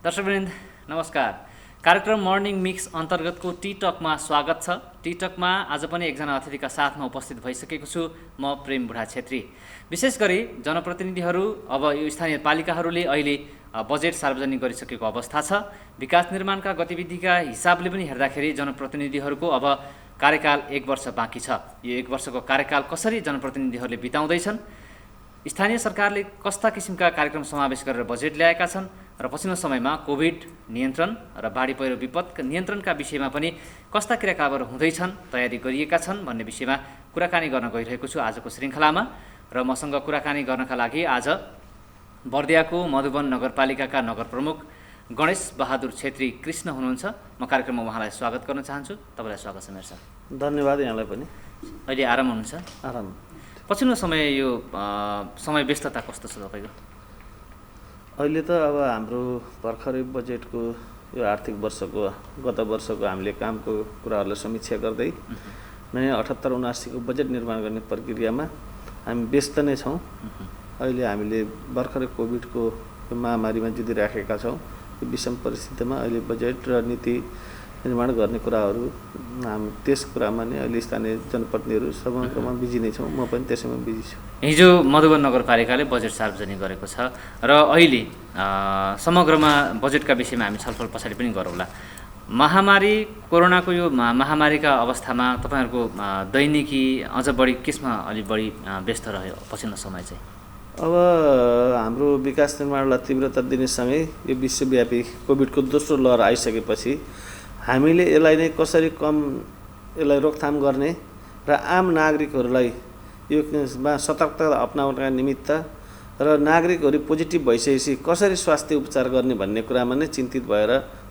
दर्शकवृन्द नमस्कार। कार्यक्रम morning mix अन्तर्गतको टी टकमा स्वागत छ। टी टकमा आज पनि एकजना अतिथिका साथमा उपस्थित भइसकेको छु म प्रेम बुढा छेत्री। विशेष गरी जनप्रतिनिधिहरू अब यो स्थानीय पालिकाहरूले अहिले बजेट सार्वजनिक गरिसकेको अवस्था छ। विकास निर्माणका गतिविधिका हिसाबले पनि हेर्दाखेरि जनप्रतिनिधिहरूको अब कार्यकाल 1 वर्ष बाँकी छ। यो 1 वर्षको कार्यकाल कसरी जनप्रतिनिधिहरूले बिताउँदैछन्, स्थानीय सरकारले कस्ता किसिमका कार्यक्रम समावेश गरेर बजेट ल्याएका छन् र पछिल्लो समयमा कोभिड नियन्त्रण र बाढी पहिरो विपदका नियन्त्रणका विषयमा पनि कस्ता क्रियाकलापहरू हुँदैछन्, तयारी गरिएका छन् भन्ने विषयमा कुराकानी गर्न गइरहेको छु आजको श्रृङ्खलामा। र मसँग कुराकानी गर्नका लागि आज बर्दियाको मधुवन नगरपालिकाका नगर प्रमुख गणेश बहादुर छेत्री कृष्ण हुनुहुन्छ। म कार्यक्रममा उहाँलाई स्वागत गर्न चाहन्छु। तपाईँलाई स्वागत छ मेरो सर। धन्यवाद। यहाँलाई पनि। अहिले आराम हुनुहुन्छ? आराम। पछिल्लो समय यो समय व्यस्तता कस्तो छ तपाईँको? अहिले त अब हाम्रो भर्खरै बजेटको यो आर्थिक वर्षको गत वर्षको हामीले कामको कुराहरूलाई समीक्षा गर्दै नयाँ 78-79 को बजेट निर्माण गर्ने प्रक्रियामा हामी व्यस्त नै छौँ। अहिले हामीले भर्खरै कोभिडको महामारीमा जुधिराखेका छौँ। यो विषम परिस्थितिमा अहिले बजेट र नीति निर्माण गर्ने कुराहरू हामी त्यस कुरामा नै अहिले स्थानीय जनप्रतिनिधिहरू समग्रमा बिजी नै छौँ। म पनि त्यसैमा बिजी छु। हिजो मधुवन नगरपालिकाले बजेट सार्वजनिक गरेको छ र अहिले समग्रमा बजेटका विषयमा हामी छलफल पछाडि पनि गरौँला। महामारी कोरोनाको यो महामारीका अवस्थामा तपाईँहरूको दैनिकी अझ बढी केसमा अलि बढी व्यस्त रह्यो पछिल्लो समय चाहिँ? अब हाम्रो विकास निर्माणलाई तीव्रता दिनेसँगै यो विश्वव्यापी कोभिडको दोस्रो लहर आइसकेपछि हामीले यसलाई नै कसरी यसलाई रोकथाम गर्ने र आम नागरिकहरूलाई योमा सतर्कता अपनाउनका निमित्त र नागरिकहरू पोजिटिभ भइसकेपछि कसरी स्वास्थ्य उपचार गर्ने भन्ने कुरामा नै चिन्तित भएर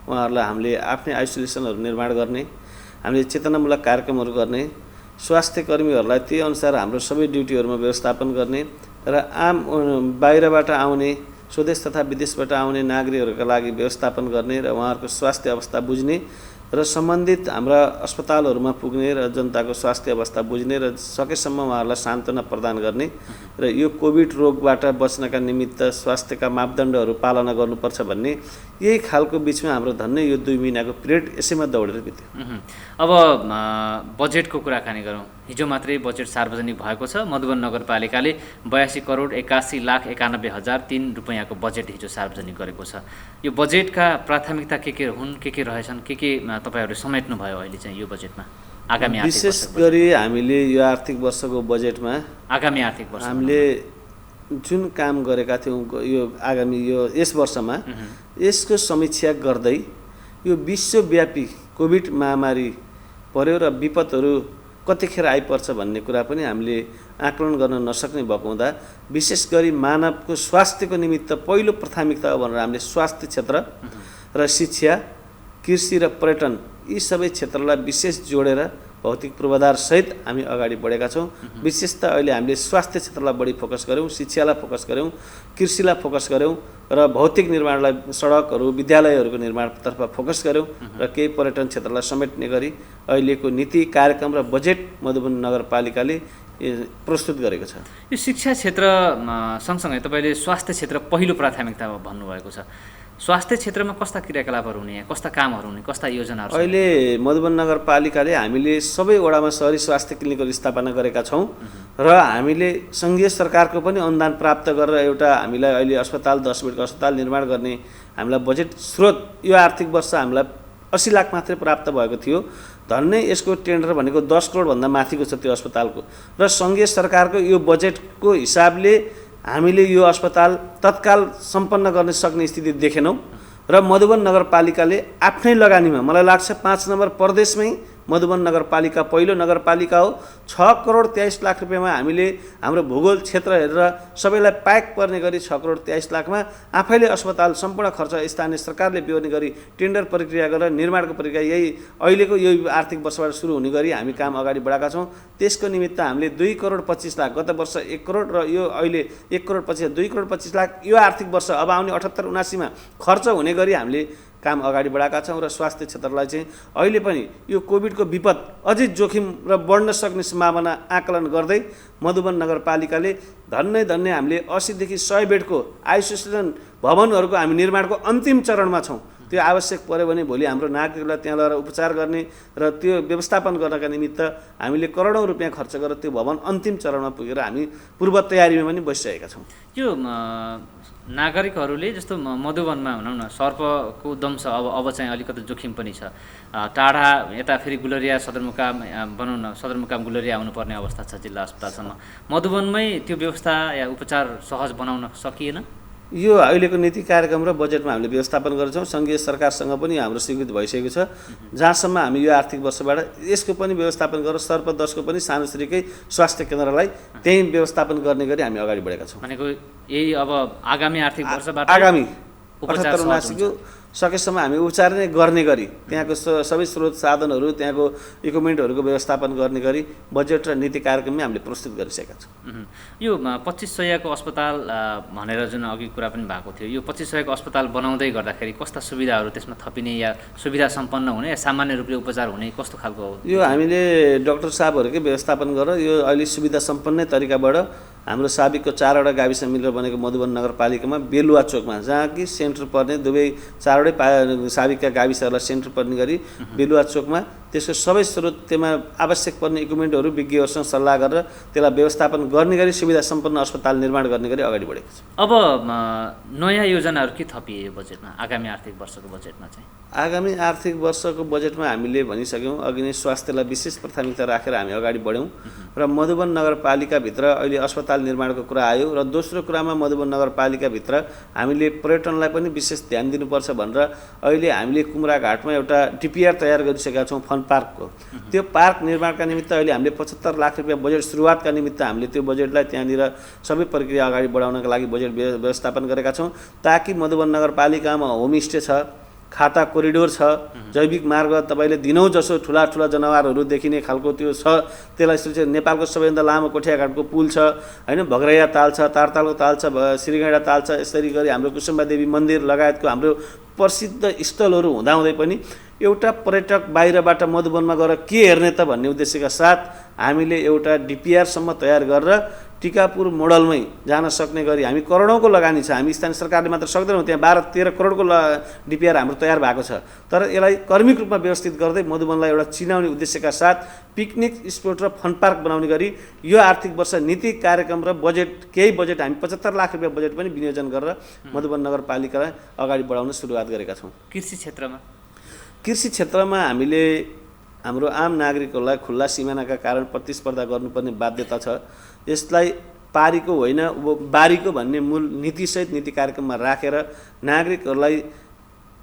उहाँहरूलाई हामीले आफ्नै आइसोलेसनहरू निर्माण गर्ने, हामीले चेतनामूलक कार्यक्रमहरू गर्ने, स्वास्थ्य कर्मीहरूलाई त्यही अनुसार हाम्रो सबै ड्युटीहरूमा व्यवस्थापन गर्ने र आम बाहिरबाट आउने स्वदेश तथा विदेशबाट आउने नागरिकहरूका लागि व्यवस्थापन गर्ने र उहाँहरूको स्वास्थ्य अवस्था बुझ्ने र सम्बन्धित हाम्रा अस्पतालहरूमा पुग्ने र जनताको स्वास्थ्य अवस्था बुझ्ने र सकेसम्म उहाँहरूलाई सान्त्वना प्रदान गर्ने र यो कोभिड रोगबाट बच्नका निमित्त स्वास्थ्यका मापदण्डहरू पालना गर्नुपर्छ भन्ने यही खालको बिचमा हाम्रो धन्य यो 2 महिनाको पिरियड यसैमा दौडेर बित्यो। अब बजेटको कुराकानी गरौँ। हिजो मात्रै बजेट सार्वजनिक भएको छ। मधुवन नगरपालिकाले 82,81,91,003 रुपैयाँको बजेट हिजो सार्वजनिक गरेको छ। यो बजेटका प्राथमिकता के हुन्, के रहेछन्, के तपाईँहरूले समेट्नु भयो अहिले चाहिँ यो बजेटमा? आगामी आर्थिक विशेष गरी हामीले यो आर्थिक वर्षको बजेटमा आगामी आर्थिक वर्ष हामीले जुन काम गरेका थियौँ यो आगामी यस वर्षमा यसको समीक्षा गर्दै यो विश्वव्यापी कोभिड महामारी पर्यो र विपदहरू कतिखेर आइपर्छ भन्ने कुरा पनि हामीले आकलन गर्न नसक्ने भएको हुँदा विशेष गरी मानवको स्वास्थ्यको निमित्त पहिलो प्राथमिकता हो भनेर हामीले स्वास्थ्य क्षेत्र र शिक्षा, कृषि र पर्यटन यी सबै क्षेत्रलाई विशेष जोडेर भौतिक पूर्वाधार सहित हामी अगाडि बढेका छौँ। विशेष त अहिले हामीले स्वास्थ्य क्षेत्रलाई बढी फोकस गऱ्यौँ, शिक्षालाई फोकस गऱ्यौँ, कृषिलाई फोकस गऱ्यौँ र भौतिक निर्माणलाई सडकहरू विद्यालयहरूको निर्माणतर्फ फोकस गऱ्यौँ र केही पर्यटन क्षेत्रलाई समेट्ने गरी अहिलेको नीति कार्यक्रम र बजेट मधुवन नगरपालिकाले प्रस्तुत गरेको छ। यो शिक्षा क्षेत्र सँगसँगै तपाईँले स्वास्थ्य क्षेत्र पहिलो प्राथमिकता भन्नुभएको छ। स्वास्थ्य क्षेत्रमा कस्ता क्रियाकलापहरू हुने, कस्ता कामहरू हुने, कस्ता योजनाहरू? अहिले मधुवन नगरपालिकाले हामीले सबै वडामा शहरी स्वास्थ्य क्लिनिकहरू स्थापना गरेका छौँ र हामीले सङ्घीय सरकारको पनि अनुदान प्राप्त गरेर एउटा हामीलाई अहिले अस्पताल 10 बेडको अस्पताल निर्माण गर्ने हामीलाई बजेट स्रोत यो आर्थिक वर्ष हामीलाई 80 लाख मात्रै प्राप्त भएको थियो। धन्नै यसको टेन्डर भनेको 10 करोडभन्दा माथिको छ त्यो अस्पतालको र सङ्घीय सरकारको यो बजेटको हिसाबले हामीले यो अस्पताल तत्काल सम्पन्न गर्न सक्ने स्थिति देखेनौँ र मधुवन नगरपालिकाले आफ्नै लगानीमा मलाई लाग्छ 5 नम्बर प्रदेशमै मधुवन नगरपालिका पहिलो नगरपालिका हो। 6 करोड 23 लाख रुपियाँमा हामीले हाम्रो भूगोल क्षेत्र हेरेर सबैलाई प्याक पर्ने गरी 6 करोड 23 लाखमा आफैले अस्पताल सम्पूर्ण खर्च स्थानीय सरकारले बिहोर्ने गरी टेन्डर प्रक्रिया गरेर निर्माणको प्रक्रिया यही अहिलेको यो आर्थिक वर्षबाट सुरु हुने गरी हामी काम अगाडि बढाएका छौँ। त्यसको निमित्त हामीले 2 करोड 25 लाख, गत वर्ष 1 करोड र यो अहिले 1 करोड 25 2 करोड 25 लाख यो आर्थिक वर्ष अब आउने 78-79 खर्च हुने गरी हामीले काम अगाडि बढाएका छौँ र स्वास्थ्य क्षेत्रलाई चाहिँ अहिले पनि यो कोभिडको विपद अझै जोखिम र बढ्न सक्ने सम्भावना आकलन गर्दै मधुवन नगरपालिकाले धन्नै हामीले 80 देखि 100 बेडको आइसोलेसन भवनहरूको हामी निर्माणको अन्तिम चरणमा छौँ। त्यो आवश्यक पर्यो भने भोलि हाम्रो नागरिकलाई त्यहाँ लगेर उपचार गर्ने र त्यो व्यवस्थापन गर्नका निमित्त हामीले करोडौँ रुपियाँ खर्च गरेर त्यो भवन अन्तिम चरणमा पुगेर हामी पूर्व तयारीमा पनि बसिरहेका छौँ। यो नागरिकहरूले जस्तो मधुवनमा भनौँ न सर्पको दंश अब चाहिँ अलिकति जोखिम पनि छ। टाढा यता फेरि गुलरिया सदरमुकाम भनौँ न सदरमुकाम गुलरिया आउनुपर्ने अवस्था छ जिल्ला अस्पतालसम्म। मधुवनमै त्यो व्यवस्था या उपचार सहज बनाउन सकिएन? यो अहिलेको नीति कार्यक्रम र बजेटमा हामीले व्यवस्थापन गरेछौँ। सङ्घीय सरकारसँग पनि हाम्रो स्वीकृति भइसकेको छ। जहाँसम्म हामी यो आर्थिक वर्षबाट यसको पनि व्यवस्थापन गरेर सर्पदंशको पनि सानोसरिकै स्वास्थ्य केन्द्रलाई त्यही व्यवस्थापन गर्ने गरी हामी अगाडि बढेका छौँ। भनेको यही अब आगामी आर्थिक वर्षबाट आगामी उपचार 78-79 सकेसम्म हामी उपचार नै गर्ने गरी त्यहाँको सबै स्रोत साधनहरू त्यहाँको इक्विपमेन्टहरूको व्यवस्थापन गर्ने गरी बजेट र नीति कार्यक्रममै हामीले प्रस्तुत गरिसकेका छौँ। यो 2500 को अस्पताल भनेर जुन अघि कुरा पनि भएको थियो, यो 2500 को अस्पताल बनाउँदै गर्दाखेरि कस्ता सुविधाहरू त्यसमा थपिने या सुविधा सम्पन्न हुने या सामान्य रूपले उपचार हुने कस्तो खालको हो? यो हामीले डाक्टर साहबहरूकै व्यवस्थापन गरेर यो अहिले सुविधा सम्पन्न तरिकाबाट हाम्रो साबिकको 4वटा गाविस मिलेर बनेको मधुबन नगरपालिकामा बेलुवा चोकमा जहाँ कि सेन्टर पर्ने दुवै 4वटै साबिकका गाविसहरूलाई सेन्टर पर्ने गरी बेलुवा चोकमा त्यसको सबै स्रोत त्यसमा आवश्यक पर्ने इक्विपमेन्टहरू विज्ञहरूसँग सल्लाह गरेर त्यसलाई व्यवस्थापन गर्ने गरी सुविधा सम्पन्न अस्पताल निर्माण गर्ने गरी अगाडि बढेको छ। अब नयाँ योजनाहरू के थपिए यो बजेटमा, आगामी आर्थिक वर्षको बजेटमा चाहिँ? आगामी आर्थिक वर्षको बजेटमा हामीले भनिसक्यौँ अघि नै स्वास्थ्यलाई विशेष प्राथमिकता राखेर हामी अगाडि बढ्यौँ र मधुबन नगरपालिकाभित्र अहिले अस्पताल निर्माणको कुरा आयो र दोस्रो कुरामा मधुबन नगरपालिकाभित्र हामीले पर्यटनलाई पनि विशेष ध्यान दिनुपर्छ भनेर अहिले हामीले कुमराघाटमा एउटा डिपिआर तयार गरिसकेका छौँ फन पार्कको। त्यो पार्क निर्माणका निमित्त अहिले हामीले 75 लाख रुपियाँ बजेट सुरुवातका निमित्त हामीले त्यो बजेटलाई त्यहाँनिर सबै प्रक्रिया अगाडि बढाउनका लागि बजेट व्यवस्थापन गरेका छौँ ताकि मधुबन नगरपालिकामा होमस्टे छ, खाता कोरिडोर छ, जैविक मार्ग तपाईँले दिनौँ जसो ठुला ठुला जनावरहरू देखिने खालको त्यो छ। त्यसलाई नेपालको सबैभन्दा लामो कोठियाघाटको पुल छ होइन, भग्रैया ताल छ, तारतालको ताल छ, श्रीगैँडा ताल छ। यसरी गरी हाम्रो कुसुम्बा देवी मन्दिर लगायतको हाम्रो प्रसिद्ध स्थलहरू हुँदाहुँदै पनि एउटा पर्यटक बाहिरबाट मधुबनमा गएर के हेर्ने त भन्ने उद्देश्यका साथ हामीले एउटा डिपिआरसम्म तयार गरेर टिकापुर मोडलमै जान सक्ने गरी हामी करोडौँको लगानी छ। हामी स्थानीय सरकारले मात्र सक्दैनौँ, त्यहाँ 12-13 करोडको डिपिआर हाम्रो तयार भएको छ। तर यसलाई कर्मिक रूपमा व्यवस्थित गर्दै मधुबनलाई एउटा चिनाउने उद्देश्यका साथ पिकनिक स्पोट र फन पार्क बनाउने गरी यो आर्थिक वर्ष नीति कार्यक्रम र बजेट केही बजेट हामी 75 लाख रुपियाँ बजेट पनि विनियोजन गरेर मधुबन नगरपालिकालाई अगाडि बढाउन सुरुवात गरेका छौँ। कृषि क्षेत्रमा हामीले हाम्रो आम नागरिकहरूलाई खुल्ला सिमानाका कारण प्रतिस्पर्धा गर्नुपर्ने बाध्यता छ। यसलाई पारीको होइन बारीको भन्ने मूल नीतिसहित नीति कार्यक्रममा राखेर नागरिकहरूलाई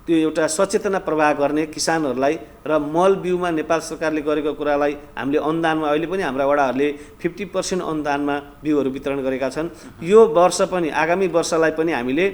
त्यो एउटा सचेतना प्रवाह गर्ने, किसानहरूलाई र मल बिउमा नेपाल सरकारले गरेको कुरालाई हामीले अनुदानमा अहिले पनि हाम्रा वडाहरूले 50% अनुदानमा बिउहरू वितरण गरेका छन्। यो वर्ष पनि आगामी वर्षलाई पनि हामीले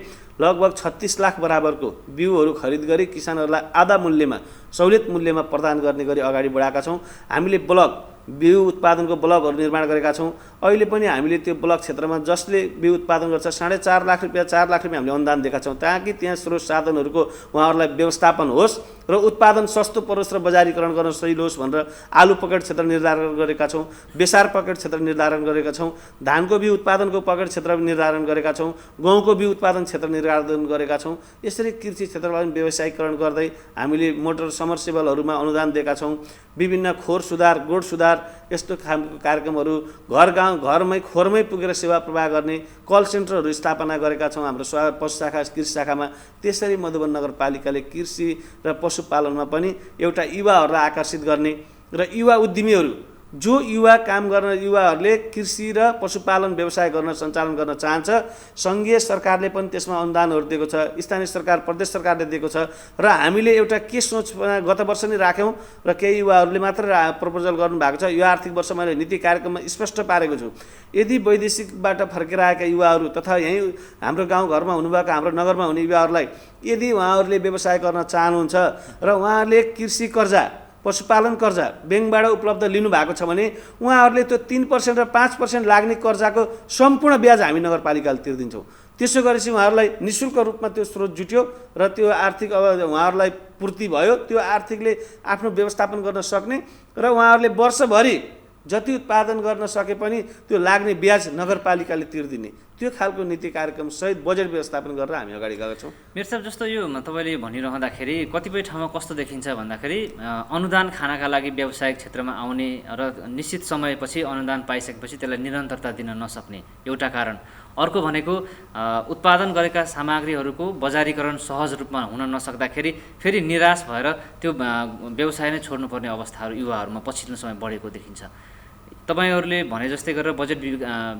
लगभग 36 लाख बराबरको बिउहरू खरिद गरी किसानहरूलाई आधा मूल्यमा सहुलियत मूल्यमा प्रदान गर्ने गरी अगाडि बढाएका छौँ। हामीले ब्लक बिउ उत्पादनको ब्लकहरू निर्माण गरेका छौँ। अहिले पनि हामीले त्यो ब्लक क्षेत्रमा जसले बिउ उत्पादन गर्छ 4.5 लाख रुपियाँ 4 लाख रुपियाँ हामीले अनुदान दिएका छौँ ताकि त्यहाँ स्रोत साधनहरूको उहाँहरूलाई व्यवस्थापन होस् र उत्पादन सस्तो परोस् र बजारीकरण गर्न सजिलो होस् भनेर आलु पकेट क्षेत्र निर्धारण गरेका छौँ, बेसार पकेट क्षेत्र निर्धारण गरेका छौँ, धानको बिउ उत्पादनको पकेट क्षेत्र निर्धारण गरेका छौँ, गहुँको बिउ उत्पादन क्षेत्र निर्धारण गरेका छौँ। यसरी कृषि क्षेत्रलाई पनि व्यवसायीकरण गर्दै हामीले मोटर समर्सिबलहरूमा अनुदान दिएका छौँ। विभिन्न खोर सुधार, गोड सुधार यस्तो खालको कार्यक्रमहरू घरमै खोरमै पुगेर सेवा प्रवाह गर्ने कल सेन्टरहरू स्थापना गरेका छौँ हाम्रो पशु शाखा कृषि शाखामा। त्यसरी मधुबन नगरपालिकाले कृषि र पशुपालनमा पनि एउटा युवाहरूलाई आकर्षित गर्ने र युवा उद्यमीहरू जो युवा काम गर्न युवाहरूले कृषि र पशुपालन व्यवसाय गर्न सञ्चालन गर्न चाहन्छ, सङ्घीय सरकारले पनि त्यसमा अनुदानहरू दिएको छ, स्थानीय सरकार प्रदेश सरकारले दिएको छ। र हामीले एउटा के सोच गत वर्ष नै राख्यौँ र केही युवाहरूले मात्र प्रपोजल गर्नुभएको छ। यो आर्थिक वर्ष मैले नीति कार्यक्रममा स्पष्ट पारेको छु, यदि वैदेशिकबाट फर्केर आएका युवाहरू तथा यहीँ हाम्रो गाउँघरमा हुनुभएका हाम्रो नगरमा हुने युवाहरूलाई यदि उहाँहरूले व्यवसाय गर्न चाहनुहुन्छ र उहाँहरूले कृषि कर्जा पशुपालन कर्जा ब्याङ्कबाट उपलब्ध लिनुभएको छ भने उहाँहरूले त्यो 3% र 5% लाग्ने कर्जाको सम्पूर्ण ब्याज हामी नगरपालिकाले तिर्दिन्छौँ। त्यसो गरेपछि उहाँहरूलाई निःशुल्क रूपमा त्यो स्रोत जुट्यो र त्यो आर्थिक अब उहाँहरूलाई पूर्ति भयो, त्यो आर्थिकले आफ्नो व्यवस्थापन गर्न सक्ने र उहाँहरूले वर्षभरि जति उत्पादन गर्न सके पनि त्यो लाग्ने ब्याज नगरपालिकाले तिर्दिने त्यो खालको नीति कार्यक्रम सहित बजेट व्यवस्थापन गरेर हामी अगाडि गएका छौँ। मेरो साहब, जस्तो यो तपाईँले भनिरहँदाखेरि कतिपय ठाउँमा कस्तो देखिन्छ भन्दाखेरि अनुदान खानका लागि व्यावसायिक क्षेत्रमा आउने र निश्चित समयपछि अनुदान पाइसकेपछि त्यसलाई निरन्तरता दिन नसक्ने एउटा कारण, अर्को भनेको उत्पादन गरेका सामग्रीहरूको बजारीकरण सहज रूपमा हुन नसक्दाखेरि फेरि निराश भएर त्यो व्यवसाय नै छोड्नुपर्ने अवस्थाहरू युवाहरूमा पछिल्लो समय बढेको देखिन्छ। तपाईँहरूले भने जस्तै गरेर बजेट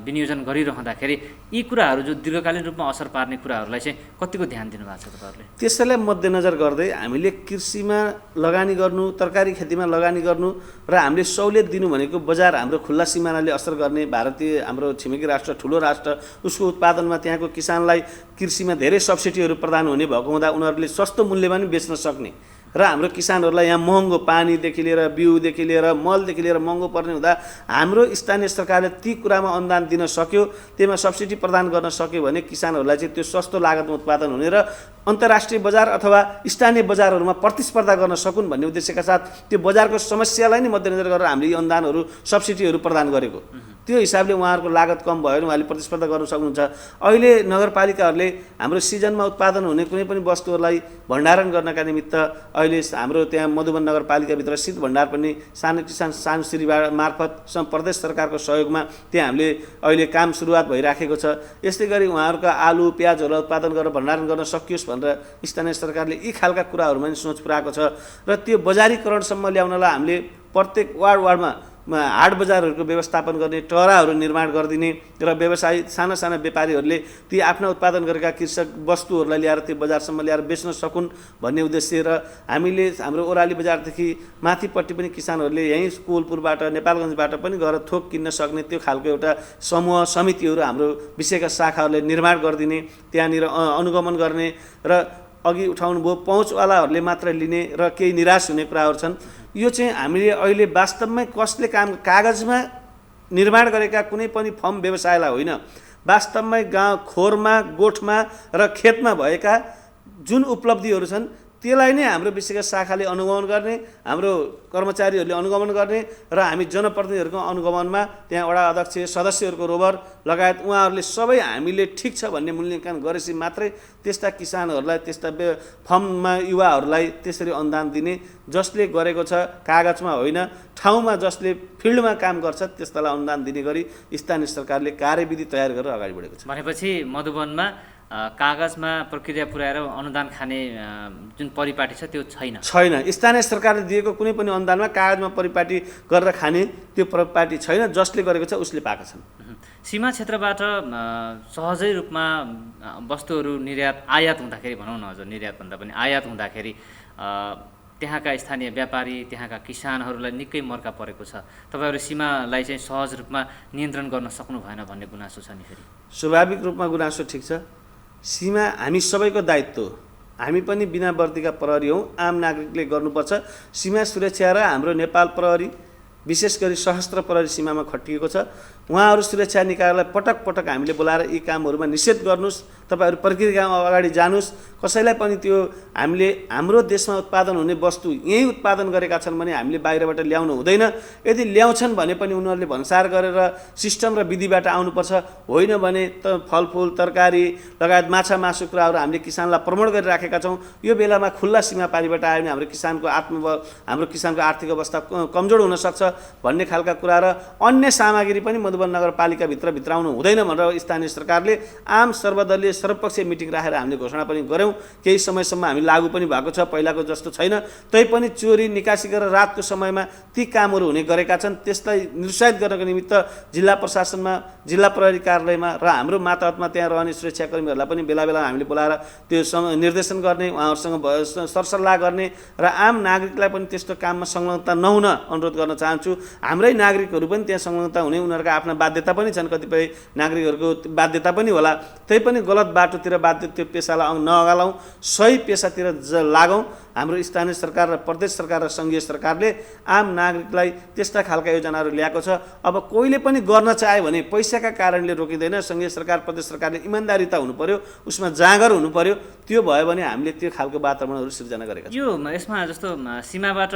विनियोजन गरिरहँदाखेरि यी कुराहरू जो दीर्घकालीन रूपमा असर पार्ने कुराहरूलाई चाहिँ कतिको ध्यान दिनुभएको छ तपाईँहरूले? त्यसैलाई मध्यनजर गर्दै हामीले कृषिमा लगानी गर्नु, तरकारी खेतीमा लगानी गर्नु र हामीले सहुलियत दिनु भनेको बजार हाम्रो खुल्ला सिमानाले असर गर्ने भारतीय हाम्रो छिमेकी राष्ट्र ठुलो राष्ट्र उसको उत्पादनमा त्यहाँको किसानलाई कृषिमा धेरै सब्सिडीहरू प्रदान हुने भएको हुँदा उनीहरूले सस्तो मूल्यमा पनि बेच्न सक्ने र हाम्रो किसानहरूलाई यहाँ महँगो पानीदेखि लिएर बिउदेखि लिएर मलदेखि लिएर महँगो पर्ने हुँदा हाम्रो स्थानीय सरकारले ती कुरामा अनुदान दिन सक्यो, त्यसमा सब्सिडी प्रदान गर्न सक्यो भने किसानहरूलाई चाहिँ त्यो सस्तो लागतमा उत्पादन हुने र अन्तर्राष्ट्रिय बजार अथवा स्थानीय बजारहरूमा प्रतिस्पर्धा गर्न सकुन् भन्ने उद्देश्यका साथ त्यो बजारको समस्यालाई नै मध्यनजर गरेर हामीले अनुदानहरू सब्सिडीहरू प्रदान गरेको। त्यो हिसाबले उहाँहरूको लागत कम भयो भने उहाँले प्रतिस्पर्धा गर्न सक्नुहुन्छ। अहिले नगरपालिकाहरूले हाम्रो सिजनमा उत्पादन हुने कुनै पनि वस्तुहरूलाई भण्डारण गर्नका निमित्त अहिले हाम्रो त्यहाँ मधुबन नगरपालिकाभित्र शीत भण्डार पनि सानो किसान सानो श्री मार्फत प्रदेश सरकारको सहयोगमा त्यहाँ हामीले अहिले काम सुरुवात भइराखेको छ। यस्तै गरी उहाँहरूका आलु प्याजहरूलाई उत्पादन गरेर भण्डारण गर्न सकियोस् भनेर स्थानीय सरकारले यी खालका कुराहरूमा पनि सोच पुऱ्याएको छ र त्यो बजारीकरणसम्म ल्याउनलाई हामीले प्रत्येक वार्डमा हाट बजारहरूको व्यवस्थापन गर्ने, टहराहरू निर्माण गरिदिने र व्यवसायी साना साना व्यापारीहरूले ती आफ्ना उत्पादन गरेका कृषक वस्तुहरूलाई ल्याएर त्यो बजारसम्म ल्याएर बेच्न सकुन् भन्ने उद्देश्य र हामीले हाम्रो ओराली बजारदेखि माथिपट्टि पनि किसानहरूले यहीँ कोलपुरबाट नेपालगञ्जबाट पनि गएर थोक किन्न सक्ने त्यो खालको एउटा समूह समितिहरू हाम्रो विषयका शाखाहरूले निर्माण गरिदिने, त्यहाँनिर अनुगमन गर्ने र अघि उठाउनु भयो पहुँचवालाहरूले मात्र लिने र केही निराश हुने कुराहरू छन्। यो चाहिँ हामीले अहिले वास्तवमै कसले कागजमा निर्माण गरेका कुनै पनि फर्म व्यवसायलाई होइन, वास्तवमै गाउँ खोरमा गोठमा र खेतमा भएका जुन उपलब्धिहरू छन् त्यसलाई नै हाम्रो विषयका शाखाले अनुगमन गर्ने, हाम्रो कर्मचारीहरूले अनुगमन गर्ने र हामी जनप्रतिनिधिहरूको अनुगमनमा त्यहाँ वडा अध्यक्ष सदस्यहरूको रोबर लगायत उहाँहरूले सबै हामीले ठिक छ भन्ने मूल्याङ्कन गरेपछि मात्रै त्यस्ता किसानहरूलाई त्यस्ता फर्ममा युवाहरूलाई त्यसरी अनुदान दिने, जसले गरेको छ कागजमा होइन ठाउँमा जसले फिल्डमा काम गर्छ त्यस्तालाई अनुदान दिने गरी स्थानीय सरकारले कार्यविधि तयार गरेर अगाडि बढेको छ। भनेपछि मधुबनमा कागजमा प्रक्रिया पुर्याएर अनुदान खाने जुन परिपाटी छ त्यो छैन। स्थानीय सरकारले दिएको कुनै पनि अनुदानमा कागजमा परिपाटी गरेर खाने त्यो परिपाटी छैन। जसले गरेको छ उसले पाएका छन्। सीमा क्षेत्रबाट सहजै रूपमा वस्तुहरू आयात हुँदाखेरि भनौँ न, हजुर निर्यात भन्दा पनि आयात हुँदाखेरि त्यहाँका स्थानीय व्यापारी त्यहाँका किसानहरूलाई निकै मर्का परेको छ। तपाईँहरू सीमालाई चाहिँ सहज रूपमा नियन्त्रण गर्न सक्नु भएन भन्ने गुनासो छ नि? फेरि स्वाभाविक रूपमा गुनासो ठिक छ। सीमा हामी सबैको दायित्व, हामी पनि बिना वर्दीका प्रहरी हौँ, आम नागरिकले गर्नुपर्छ। सीमा सुरक्षा र हाम्रो नेपाल प्रहरी विशेष गरी सशस्त्र प्रहरी सीमामा खटिएको छ। उहाँहरू सुरक्षा निकायलाई पटक पटक हामीले बोलाएर यी कामहरूमा निषेध गर्नुहोस्, तपाईँहरू प्रक्रियामा अगाडि जानुहोस्। कसैलाई पनि त्यो हामीले हाम्रो देशमा उत्पादन हुने वस्तु यहीँ उत्पादन गरेका छन् भने हामीले बाहिरबाट ल्याउनु हुँदैन। यदि ल्याउँछन् भने पनि उनीहरूले भन्सार गरेर सिस्टम र विधिबाट आउनुपर्छ, होइन भने त फलफुल तरकारी लगायत माछा मासु कुराहरू हामीले किसानलाई प्रमोट गरिराखेका छौँ। यो बेलामा खुल्ला सीमा पारीबाट आयो भने हाम्रो किसानको आत्मबल हाम्रो किसानको आर्थिक अवस्था कमजोर हुनसक्छ भन्ने खालका कुरा र अन्य सामग्री पनि मधुबन नगरपालिकाभित्र भित्राउनु हुँदैन भनेर स्थानीय सरकारले आम सर्वदलीय सर्वपक्षीय मिटिङ राखेर हामीले घोषणा पनि गऱ्यौँ। केही समयसम्म हामी लागू पनि भएको छ, पहिलाको जस्तो छैन। तैपनि चोरी निकासी गरेर रातको समयमा ती कामहरू हुने गरेका छन्। त्यसलाई निरुत्साहित गर्नको निमित्त जिल्ला प्रशासनमा, जिल्ला प्रहरी कार्यालयमा र हाम्रो मातहतमा त्यहाँ रहने सुरक्षाकर्मीहरूलाई पनि बेला बेला हामीले बोलाएर त्यो निर्देशन गर्ने, उहाँहरूसँग सरसल्लाह गर्ने र आम नागरिकलाई पनि त्यस्तो काममा संलग्नता नहुन अनुरोध गर्न चाहन्छु। हाम्रै नागरिकहरू पनि त्यहाँ संलग्नता हुने उनीहरूका आफ्ना बाध्यता पनि छन्, कतिपय नागरिकहरूको बाध्यता पनि होला। तैपनि गलत बाटोतिर त्यो पेसालाई नअगालौँ, सही पेसातिर लागौँ। हाम्रो स्थानीय सरकार र प्रदेश सरकार र सङ्घीय सरकारले आम नागरिकलाई त्यस्ता खालका योजनाहरू ल्याएको छ। अब कोहीले पनि गर्न चाह्यो भने पैसाका कारणले रोकिँदैन। सङ्घीय सरकार प्रदेश सरकारले इमान्दारिता हुनु पर्यो, उसमा जाँगर हुनु पर्यो। त्यो भयो भने हामीले त्यो खालको वातावरणहरू सिर्जना गरेका छौँ। यो यसमा जस्तो सीमाबाट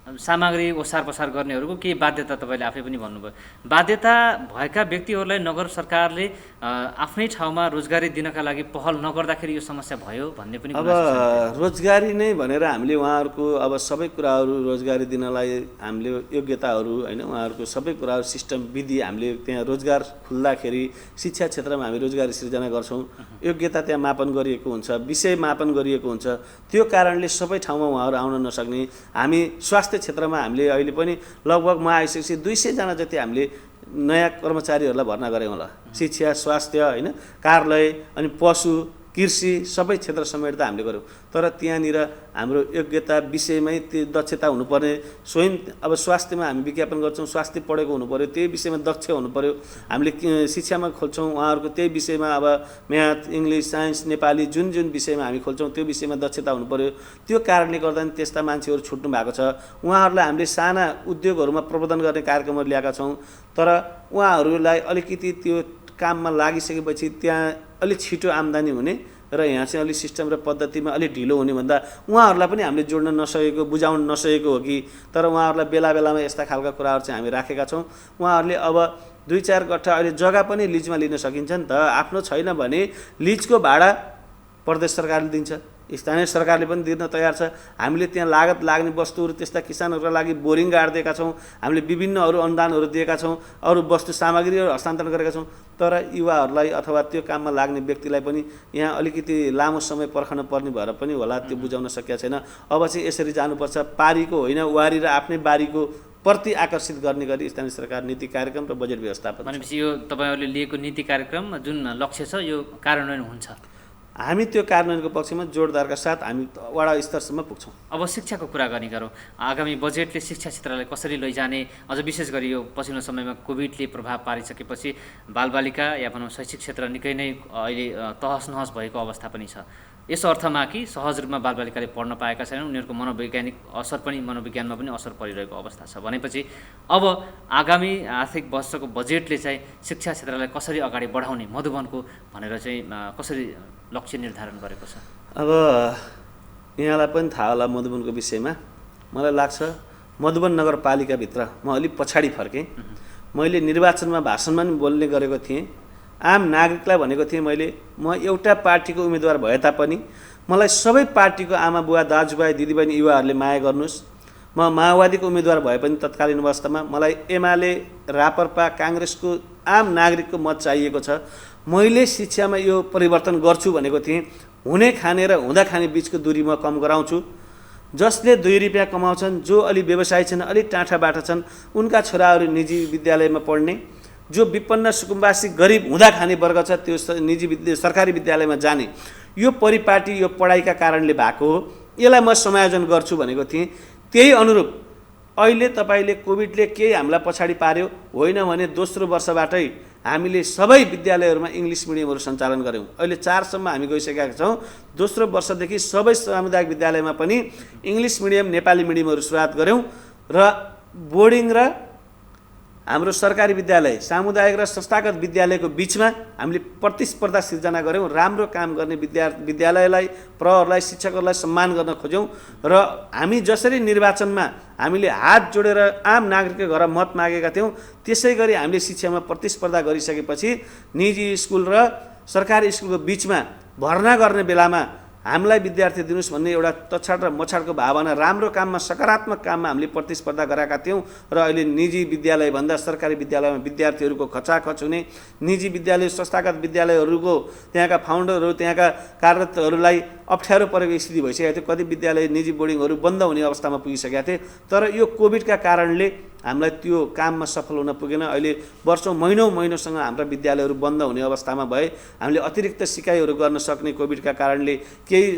सामग्री ओसार पसार गर्नेहरूको केही बाध्यता तपाईँले आफै पनि भन्नुभयो। बाध्यता भएका व्यक्तिहरूलाई नगर सरकारले आफ्नै ठाउँमा रोजगारी दिनका लागि पहल नगर्दाखेरि यो समस्या भयो भन्ने पनि अब रोजगारी नै भनेर हामीले उहाँहरूको अब सबै कुराहरू रोजगारी दिनलाई हामीले योग्यताहरू होइन उहाँहरूको सबै कुराहरू सिस्टम विधि हामीले त्यहाँ रोजगार खुल्दाखेरि शिक्षा क्षेत्रमा हामी रोजगारी सिर्जना गर्छौँ। योग्यता त्यहाँ मापन गरिएको हुन्छ, विषय मापन गरिएको हुन्छ। त्यो कारणले सबै ठाउँमा उहाँहरू आउन नसक्ने। हामी स्वास्थ्य क्षेत्रमा हामीले अहिले पनि लगभग म आइसकेपछि 200 जना जति हामीले नयाँ कर्मचारीहरूलाई भर्ना गऱ्यौँ होला। शिक्षा, स्वास्थ्य होइन, कार्यालय अनि पशु, कृषि सबै क्षेत्र समेट्दा हामीले गऱ्यौँ। तर त्यहाँनिर हाम्रो योग्यता विषयमै त्यो दक्षता हुनुपर्ने, स्वयं अब स्वास्थ्यमा हामी विज्ञापन गर्छौँ, स्वास्थ्य पढेको हुनुपऱ्यो, त्यही विषयमा दक्ष हुनुपऱ्यो। हामीले शिक्षामा खोल्छौँ उहाँहरूको त्यही विषयमा अब म्याथ, इङ्ग्लिस, साइन्स, नेपाली जुन जुन विषयमा हामी खोल्छौँ त्यो विषयमा दक्षता हुनुपऱ्यो। त्यो कारणले गर्दा नि त्यस्ता मान्छेहरू छुट्नु भएको छ। उहाँहरूलाई हामीले साना उद्योगहरूमा प्रबन्धन गर्ने कार्यक्रमहरू ल्याएका छौँ। तर उहाँहरूलाई अलिकति त्यो काममा लागिसकेपछि त्यहाँ अलिक छिटो आम्दानी हुने र यहाँ चाहिँ अलिक सिस्टम र पद्धतिमा अलिक ढिलो हुने भन्दा उहाँहरूलाई पनि हामीले जोड्न नसकेको, बुझाउन नसकेको हो कि। तर उहाँहरूलाई बेला बेलामा यस्ता खालका कुराहरू चाहिँ हामी राखेका छौँ। उहाँहरूले अब 2-4 गट्ठा अहिले जग्गा पनि लिजमा लिन सकिन्छ नि त। आफ्नो छैन भने लिजको भाडा प्रदेश सरकारले दिन्छ, स्थानीय सरकारले पनि दिन तयार छ। हामीले त्यहाँ लागत लाग्ने वस्तुहरू त्यस्ता किसानहरूका लागि बोरिङ गाडिदिएका छौँ। हामीले विभिन्न अरू अनुदानहरू दिएका छौँ, अरू वस्तु सामग्रीहरू हस्तान्तरण गरेका छौँ। तर युवाहरूलाई अथवा त्यो काममा लाग्ने व्यक्तिलाई पनि यहाँ अलिकति लामो समय पर्खन पर्ने भएर पनि होला त्यो बुझाउन सकेका छैन। अब चाहिँ यसरी जानुपर्छ, पारीको होइन वारी र आफ्नै बारीको प्रति आकर्षित गर्ने गरी स्थानीय सरकार नीति कार्यक्रम र बजेट व्यवस्थापन। भनेपछि यो तपाईँहरूले लिएको नीति कार्यक्रम जुन लक्ष्य छ यो कार्यान्वयन हुन्छ। हामी त्यो कार्यान्वयनको पक्षमा जोडदारका साथ हामी वडा स्तरसम्म पुग्छौँ। अब शिक्षाको कुरा गर्ने गरौँ। आगामी बजेटले शिक्षा क्षेत्रलाई कसरी लैजाने, अझ विशेष गरी यो पछिल्लो समयमा कोभिडले प्रभाव पारिसकेपछि बालबालिका या भनौँ शैक्षिक क्षेत्र निकै नै अहिले तहस नहस भएको अवस्था पनि छ। यस अर्थमा कि सहज रूपमा बालबालिकाले पढ्न पाएका छैनन्, उनीहरूको मनोवैज्ञानिक असर पनि, मनोविज्ञानमा पनि असर परिरहेको अवस्था छ भनेपछि अब आगामी आर्थिक वर्षको बजेटले चाहिँ शिक्षा क्षेत्रलाई कसरी अगाडि बढाउने मधुबनको भनेर चाहिँ कसरी लक्ष्य निर्धारण गरेको छ? अब यहाँलाई पनि थाहा होला मधुबनको विषयमा। मलाई लाग्छ मधुबन नगरपालिकाभित्र म अलिक पछाडि फर्केँ। मैले निर्वाचनमा भाषणमा पनि बोल्ने गरेको थिएँ, आम नागरिकलाई भनेको थिएँ मैले, म एउटा पार्टीको उम्मेदवार भए तापनि मलाई सबै पार्टीको आमा बुवा दाजुभाइ दिदीबहिनी युवाहरूले माया गर्नुहोस्। म माओवादीको उम्मेदवार भए पनि तत्कालीन अवस्थामा मलाई एमाले, राप्रपा, काङ्ग्रेसको आम नागरिकको मत चाहिएको छ। मैले शिक्षामा यो परिवर्तन गर्छु भनेको थिएँ। हुने खाने र हुँदा खाने बिचको दूरी म कम गराउँछु। जसले 2 रुपियाँ कमाउँछन्, जो अलि व्यवसायी छन्, अलिक टाँठाबाट छन्, उनका छोराहरू निजी विद्यालयमा पढ्ने, जो विपन्न सुकुम्बासी गरिब हुँदा खाने वर्ग छ त्यो सरकारी विद्यालयमा जाने, यो परिपाटी यो पढाइका कारणले भएको हो। यसलाई म समायोजन गर्छु भनेको थिएँ। त्यही अनुरूप अहिले तपाईँले कोभिडले केही हामीलाई पछाडि पार्यो होइन भने दोस्रो वर्षबाटै हामीले सबै विद्यालयहरूमा इङ्ग्लिस मिडियमहरू सञ्चालन गऱ्यौँ। अहिले 4सम्म हामी गइसकेका छौँ। दोस्रो वर्षदेखि सबै सामुदायिक विद्यालयमा पनि इङ्ग्लिस मिडियम, नेपाली मिडियमहरू सुरुवात गऱ्यौँ र बोर्डिङ र हाम्रो सरकारी विद्यालय, सामुदायिक र संस्थागत विद्यालयको बिचमा हामीले प्रतिस्पर्धा सिर्जना गऱ्यौँ। राम्रो काम गर्ने विद्यालयलाई, प्रहरलाई, शिक्षकहरूलाई सम्मान गर्न खोज्यौँ र हामी जसरी निर्वाचनमा हामीले हात जोडेर आम नागरिकको घर मत मागेका थियौँ, त्यसै गरी हामीले शिक्षामा प्रतिस्पर्धा गरिसकेपछि निजी स्कुल र सरकारी स्कुलको बिचमा भर्ना गर्ने बेलामा हामीलाई विद्यार्थी दिनुहोस् भन्ने एउटा तछाड र मछाडको भावना, राम्रो काममा सकारात्मक काममा हामीले प्रतिस्पर्धा गरेका थियौँ र अहिले निजी विद्यालयभन्दा सरकारी विद्यालयमा विद्यार्थीहरूको खचाखच हुने, निजी विद्यालय, संस्थागत विद्यालयहरूको त्यहाँका फाउन्डरहरू, त्यहाँका कार्यरतहरूलाई अप्ठ्यारो परेको स्थिति भइसकेको थियो। कति विद्यालय, निजी बोर्डिङहरू बन्द हुने अवस्थामा पुगिसकेका थिए। तर यो कोभिडका कारणले हामीलाई त्यो काममा सफल हुन पुगेन। अहिले वर्षौँ महिनौँसँग हाम्रा विद्यालयहरू बन्द हुने अवस्थामा भए। हामीले अतिरिक्त सिकाइहरू गर्न सक्ने कोभिडका कारणले, केही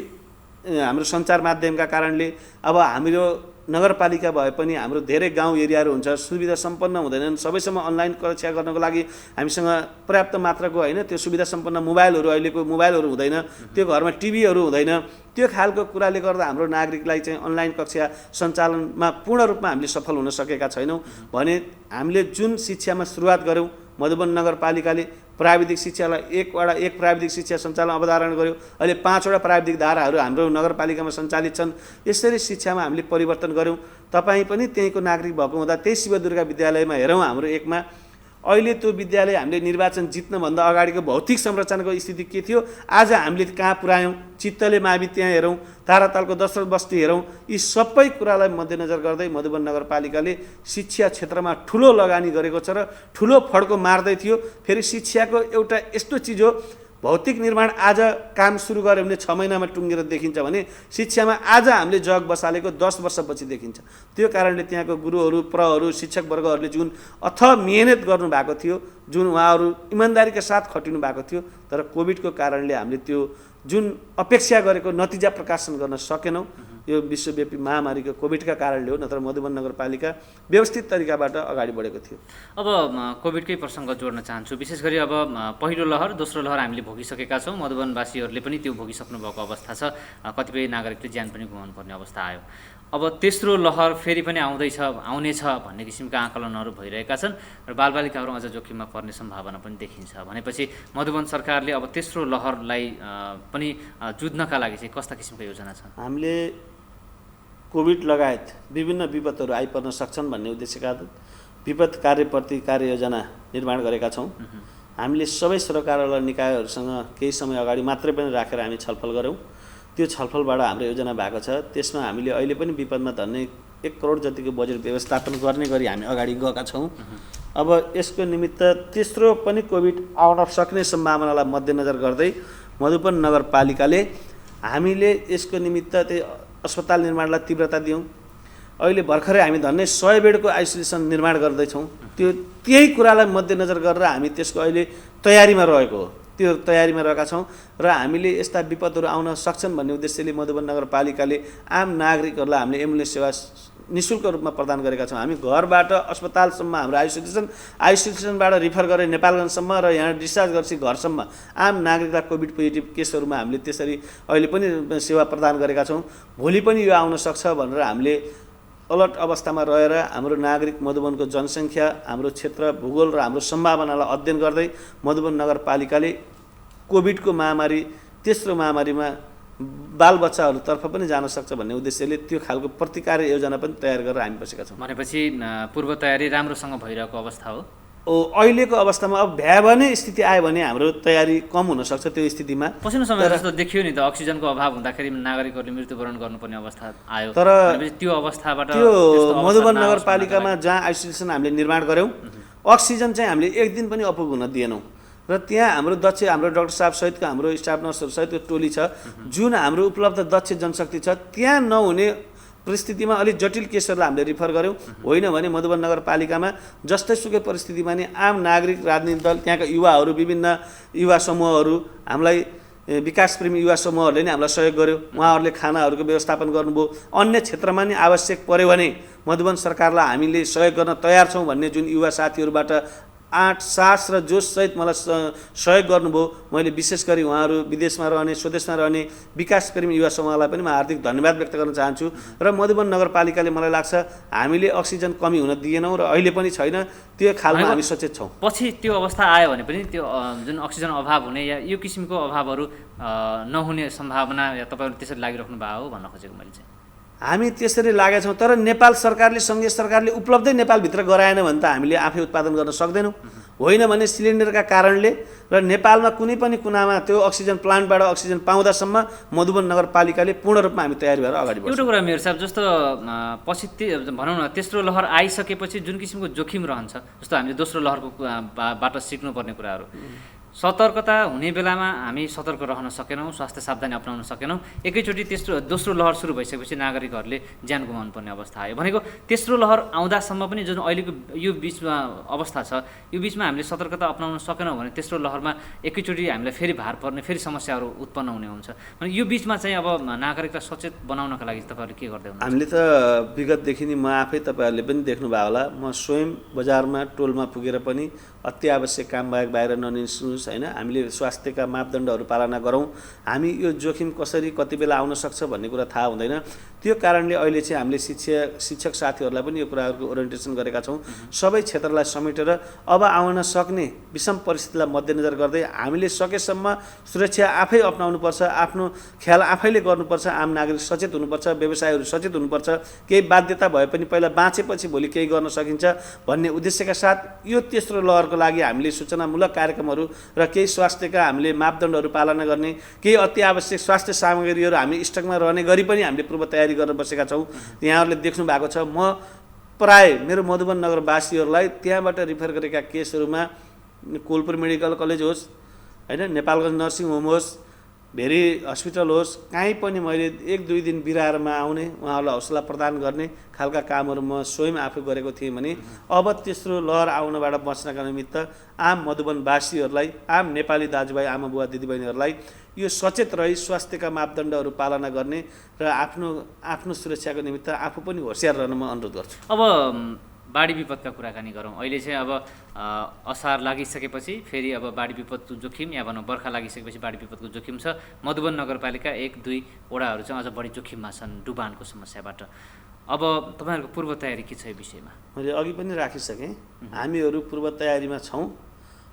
हाम्रो सञ्चार माध्यमका कारणले अब हाम्रो नगरपालिका भए पनि हाम्रो धेरै गाउँ एरियाहरू हुन्छ, सुविधा सम्पन्न हुँदैनन्। सबैसम्म अनलाइन कक्षा गर्नको लागि हामीसँग पर्याप्त मात्राको होइन त्यो सुविधा सम्पन्न मोबाइलहरू, अहिलेको मोबाइलहरू हुँदैन, त्यो घरमा टिभीहरू हुँदैन। त्यो खालको कुराले गर्दा हाम्रो नागरिकलाई चाहिँ अनलाइन कक्षा सञ्चालनमा पूर्ण रूपमा हामीले सफल हुन सकेका छैनौँ भने हामीले जुन शिक्षामा सुरुवात गऱ्यौँ मधुबन नगरपालिकाले प्राविधिक शिक्षालाई एक प्राविधिक शिक्षा सञ्चालन अवधारणा गर्यो। अहिले 5वटा प्राविधिक धाराहरू हाम्रो नगरपालिकामा सञ्चालित छन्। यसरी शिक्षामा हामीले परिवर्तन गऱ्यौँ। तपाईँ पनि त्यहीँको नागरिक भएको हुँदा त्यही शिवदुर्गा विद्यालयमा हेरौँ, हाम्रो एकमा अहिले त्यो विद्यालय हामीले निर्वाचन जित्नभन्दा अगाडिको भौतिक संरचनाको स्थिति के थियो, आज हामीले कहाँ पुर्यायौँ। चित्तले मावि त्यहाँ हेरौँ, तारातालको दशरथ बस्ती हेरौँ। यी सबै कुरालाई मध्यनजर गर्दै मधुवन नगरपालिकाले शिक्षा क्षेत्रमा ठुलो लगानी गरेको छ र ठुलो फड्को मार्दै थियो। फेरि शिक्षाको एउटा यस्तो चिज हो, भौतिक निर्माण आज काम सुरु गऱ्यो भने 6 महिनामा टुङ्गेर देखिन्छ भने शिक्षामा आज हामीले जग बसालेको 10 वर्षपछि देखिन्छ। त्यो कारणले त्यहाँको गुरुहरू, प्रहरू, शिक्षकवर्गहरूले जुन अथक मेहनत गर्नुभएको थियो, जुन उहाँहरू इमान्दारीका साथ खटिनु भएको थियो, तर कोभिडको कारणले हामीले त्यो जुन अपेक्षा गरेको नतिजा प्रकाशन गर्न सकेनौँ। यो विश्वव्यापी महामारीको कोभिडका कारणले हो, नत्र मधुवन नगरपालिका व्यवस्थित तरिकाबाट अगाडि बढेको थियो। अब कोभिडकै प्रसङ्ग जोड्न चाहन्छु। विशेष गरी अब पहिलो लहर, दोस्रो लहर हामीले भोगिसकेका छौँ। मधुवनवासीहरूले पनि त्यो भोगिसक्नु भएको अवस्था छ। कतिपय नागरिकले ज्यान पनि गुमाउनु पर्ने अवस्था आयो। अब तेस्रो लहर फेरि पनि आउँदैछ, आउनेछ भन्ने किसिमका आकलनहरू भइरहेका छन् र बालबालिकाहरू अझ जोखिममा पर्ने सम्भावना पनि देखिन्छ। भनेपछि मधुवन सरकारले अब तेस्रो लहरलाई पनि जुझ्नका लागि चाहिँ कस्ता किसिमका योजना छन्? हामीले कोभिड लगायत विभिन्न विपदहरू आइपर्न सक्छन् भन्ने उद्देश्यका विपद कार्य योजना निर्माण गरेका छौँ। हामीले सबै सरकारवाला निकायहरूसँग केही समय अगाडि मात्रै पनि राखेर हामी छलफल गऱ्यौँ। त्यो छलफलबाट हाम्रो योजना भएको छ। त्यसमा हामीले अहिले पनि विपदमा धन्ने 1 करोड जतिको बजेट व्यवस्थापन गर्ने गरी हामी अगाडि गएका छौँ। अब यसको निमित्त तेस्रो पनि कोभिड आउन सक्ने सम्भावनालाई मध्यनजर गर्दै मधुवन नगरपालिकाले हामीले यसको निमित्त त्यो अस्पताल निर्माणलाई तीव्रता दियौँ। अहिले भर्खरै हामी धन्ने 100 बेडको आइसोलेसन निर्माण गर्दैछौँ। त्यही कुरालाई मध्यनजर गरेर हामी त्यसको अहिले तयारीमा रहेको हो। त्यो तयारीमा रहेका छौँ र हामीले यस्ता विपदहरू आउन सक्छन् भन्ने उद्देश्यले मधुवन नगरपालिकाले आम नागरिकहरूलाई हामीले एम्बुलेन्स सेवा निःशुल्क रूपमा प्रदान गरेका छौँ। हामी घरबाट अस्पतालसम्म हाम्रो आइसोलेसनबाट रिफर गरेर नेपालगञ्जसम्म र यहाँ डिस्चार्ज गरेपछि घरसम्म आम नागरिकलाई कोभिड पोजिटिभ केसहरूमा हामीले त्यसरी अहिले पनि सेवा प्रदान गरेका छौँ। भोलि पनि यो आउन सक्छ भनेर हामीले अलर्ट अवस्थामा रहेर हाम्रो नागरिक, मधुवनको जनसङ्ख्या, हाम्रो क्षेत्र, भूगोल र हाम्रो सम्भावनालाई अध्ययन गर्दै मधुवन नगरपालिकाले कोभिडको महामारी, तेस्रो महामारीमा बालबच्चाहरूतर्फ पनि जान सक्छ भन्ने उद्देश्यले त्यो खालको प्रतिकार योजना पनि तयार गरेर हामी बसेका छौँ। भनेपछि पूर्व तयारी राम्रोसँग भइरहेको अवस्था हो। अहिलेको अवस्थामा अब भ्यावने स्थिति आयो भने हाम्रो तयारी कम हुनसक्छ। त्यो स्थितिमा पछिल्लो समय जस्तो देखियो नि त, अक्सिजनको अभाव हुँदाखेरि नागरिकहरूले मृत्युवरण गर्नुपर्ने अवस्था आयो। तर त्यो अवस्थाबाट त्यो मधुवन नगरपालिकामा जहाँ आइसोलेसन हामीले निर्माण गऱ्यौँ, अक्सिजन चाहिँ हामीले 1 दिन पनि अपुग हुन दिएनौँ र त्यहाँ हाम्रो डाक्टर साहब सहितको हाम्रो स्टाफ नर्सहरू सहितको टोली छ, जुन हाम्रो उपलब्ध दक्ष जनशक्ति छ। त्यहाँ नहुने परिस्थितिमा अलिक जटिल केसहरूलाई हामीले रिफर गऱ्यौँ। होइन भने मधुवन नगरपालिकामा जस्तै सुकै परिस्थितिमा नि आम नागरिक, राजनीतिक दल, त्यहाँका युवाहरू, विभिन्न युवा समूहहरू, हामीलाई विकासप्रेमी युवा समूहहरूले नै हामीलाई सहयोग गर्यो। उहाँहरूले खानाहरूको व्यवस्थापन गर्नुभयो। अन्य क्षेत्रमा नि आवश्यक पर्यो भने मधुवन सरकारलाई हामीले सहयोग गर्न तयार छौँ भन्ने जुन युवा साथीहरूबाट आँट, साहस र जोससहित मलाई सहयोग गर्नुभयो। मैले विशेष गरी उहाँहरू विदेशमा रहने, स्वदेशमा रहने विकासप्रेमी युवा समूहलाई पनि म हार्दिक धन्यवाद व्यक्त गर्न चाहन्छु। र मधुवन नगरपालिकाले मलाई लाग्छ हामीले अक्सिजन कमी हुन दिएनौँ र अहिले पनि छैन। त्यो खालमा हामी सचेत छौँ। पछि त्यो अवस्था आयो भने पनि त्यो जुन अक्सिजन अभाव हुने या यो किसिमको अभावहरू नहुने सम्भावना या तपाईँहरू त्यसरी लागिराख्नु भएको हो भन्न खोजेको मैले चाहिँ। हामी त्यसरी लागेका छौँ, तर नेपाल सरकारले, सङ्घीय सरकारले उपलब्धै नेपालभित्र गराएन भने त हामीले आफै उत्पादन गर्न सक्दैनौँ। होइन भने सिलिन्डरका कारणले र नेपालमा कुनै पनि कुनामा त्यो अक्सिजन प्लान्टबाट अक्सिजन पाउँदासम्म मधुवन नगरपालिकाले पूर्ण रूपमा हामी तयारी भएर अगाडि बढ्छौँ। एउटा कुरा मेयर साहब, जस्तो पछि भनौँ न तेस्रो लहर आइसकेपछि जुन किसिमको जोखिम रहन्छ, जस्तो हामीले दोस्रो लहरको बाट सिक्नुपर्ने कुराहरू, सतर्कता हुने बेलामा हामी सतर्क रहन सकेनौँ, स्वास्थ्य सावधानी अपनाउन सकेनौँ। एकैचोटि दोस्रो लहर सुरु भइसकेपछि नागरिकहरूले ज्यान गुमाउनु पर्ने अवस्था आयो। भनेको तेस्रो लहर आउँदासम्म पनि जुन अहिलेको यो बिचमा अवस्था छ, यो बिचमा हामीले सतर्कता अपनाउन सकेनौँ भने तेस्रो लहरमा एकैचोटि हामीलाई फेरि भार पर्ने, फेरि समस्याहरू उत्पन्न हुने हुन्छ। भने यो बिचमा चाहिँ अब नागरिकलाई सचेत बनाउनका लागि तपाईँहरूले के गर्दै हुनुहुन्छ? हामीले त विगतदेखि नै म आफै तपाईँहरूले पनि देख्नुभयो होला, म स्वयं बजारमा टोलमा पुगेर पनि अत्यावश्यक काम बाहेक बाहिर ननिस्नुहोस्, होस् होइन, हामीले स्वास्थ्यका मापदण्डहरू पालना गरौँ। हामी यो जोखिम कसरी कति बेला आउन सक्छ भन्ने कुरा थाहा हुँदैन। त्यो कारणले अहिले चाहिँ हामीले शिक्षक साथीहरूलाई पनि यो कुराहरूको ओरिएन्टेसन गरेका छौँ। सबै क्षेत्रलाई समेटेर अब आउन सक्ने विषम परिस्थितिलाई मध्यनजर गर्दै हामीले सकेसम्म सुरक्षा आफै अपनाउनुपर्छ, आफ्नो ख्याल आफैले गर्नुपर्छ, आम नागरिक सचेत हुनुपर्छ, व्यवसायीहरू सचेत हुनुपर्छ। केही बाध्यता भए पनि पहिला बाँचेपछि भोलि केही गर्न सकिन्छ भन्ने उद्देश्यका साथ यो तेस्रो लहरको लागि हामीले सूचनामूलक कार्यक्रमहरू र केही स्वास्थ्यका हामीले मापदण्डहरू पालना गर्ने, केही अति आवश्यक स्वास्थ्य सामग्रीहरू हामी स्टकमा रहने गरी पनि हामीले पूर्व तयारी गरेर बसेका छौँ। यहाँहरूले देख्नु भएको छ, म प्राय मेरो मधुबन नगरवासीहरूलाई त्यहाँबाट रिफर गरेका केसहरूमा कोलपुर मेडिकल कलेज होस् होइन, नेपालगञ्ज नर्सिङ होम होस्, भेरी हस्पिटल होस्, कहीँ पनि मैले 1-2 दिन बिराएरमा आउने, उहाँहरूलाई हौसला प्रदान गर्ने खालका कामहरू म स्वयं आफै गरेको थिएँ भने अब तेस्रो लहर आउनबाट बच्नका निमित्त आम मधुबनवासीहरूलाई, आम नेपाली दाजुभाइ आमा बुवा दिदीबहिनीहरूलाई यो सचेत रही स्वास्थ्यका मापदण्डहरू पालना गर्ने र आफ्नो सुरक्षाको निमित्त आफू पनि होसियार रहन म अनुरोध गर्छु। अब बाढी विपदका कुराकानी गरौँ। अहिले चाहिँ अब असार लागिसकेपछि फेरि अब बाढी विपदको जोखिम या भनौँ बर्खा लागिसकेपछि बाढी विपदको जोखिम छ। मधुबन नगरपालिका 1-2 वडाहरू चाहिँ अझ बढी जोखिममा छन् डुबानको समस्याबाट। अब तपाईँहरूको पूर्व तयारी के छ यो विषयमा? मैले अघि पनि राखिसकेँ, हामीहरू पूर्व तयारीमा छौँ।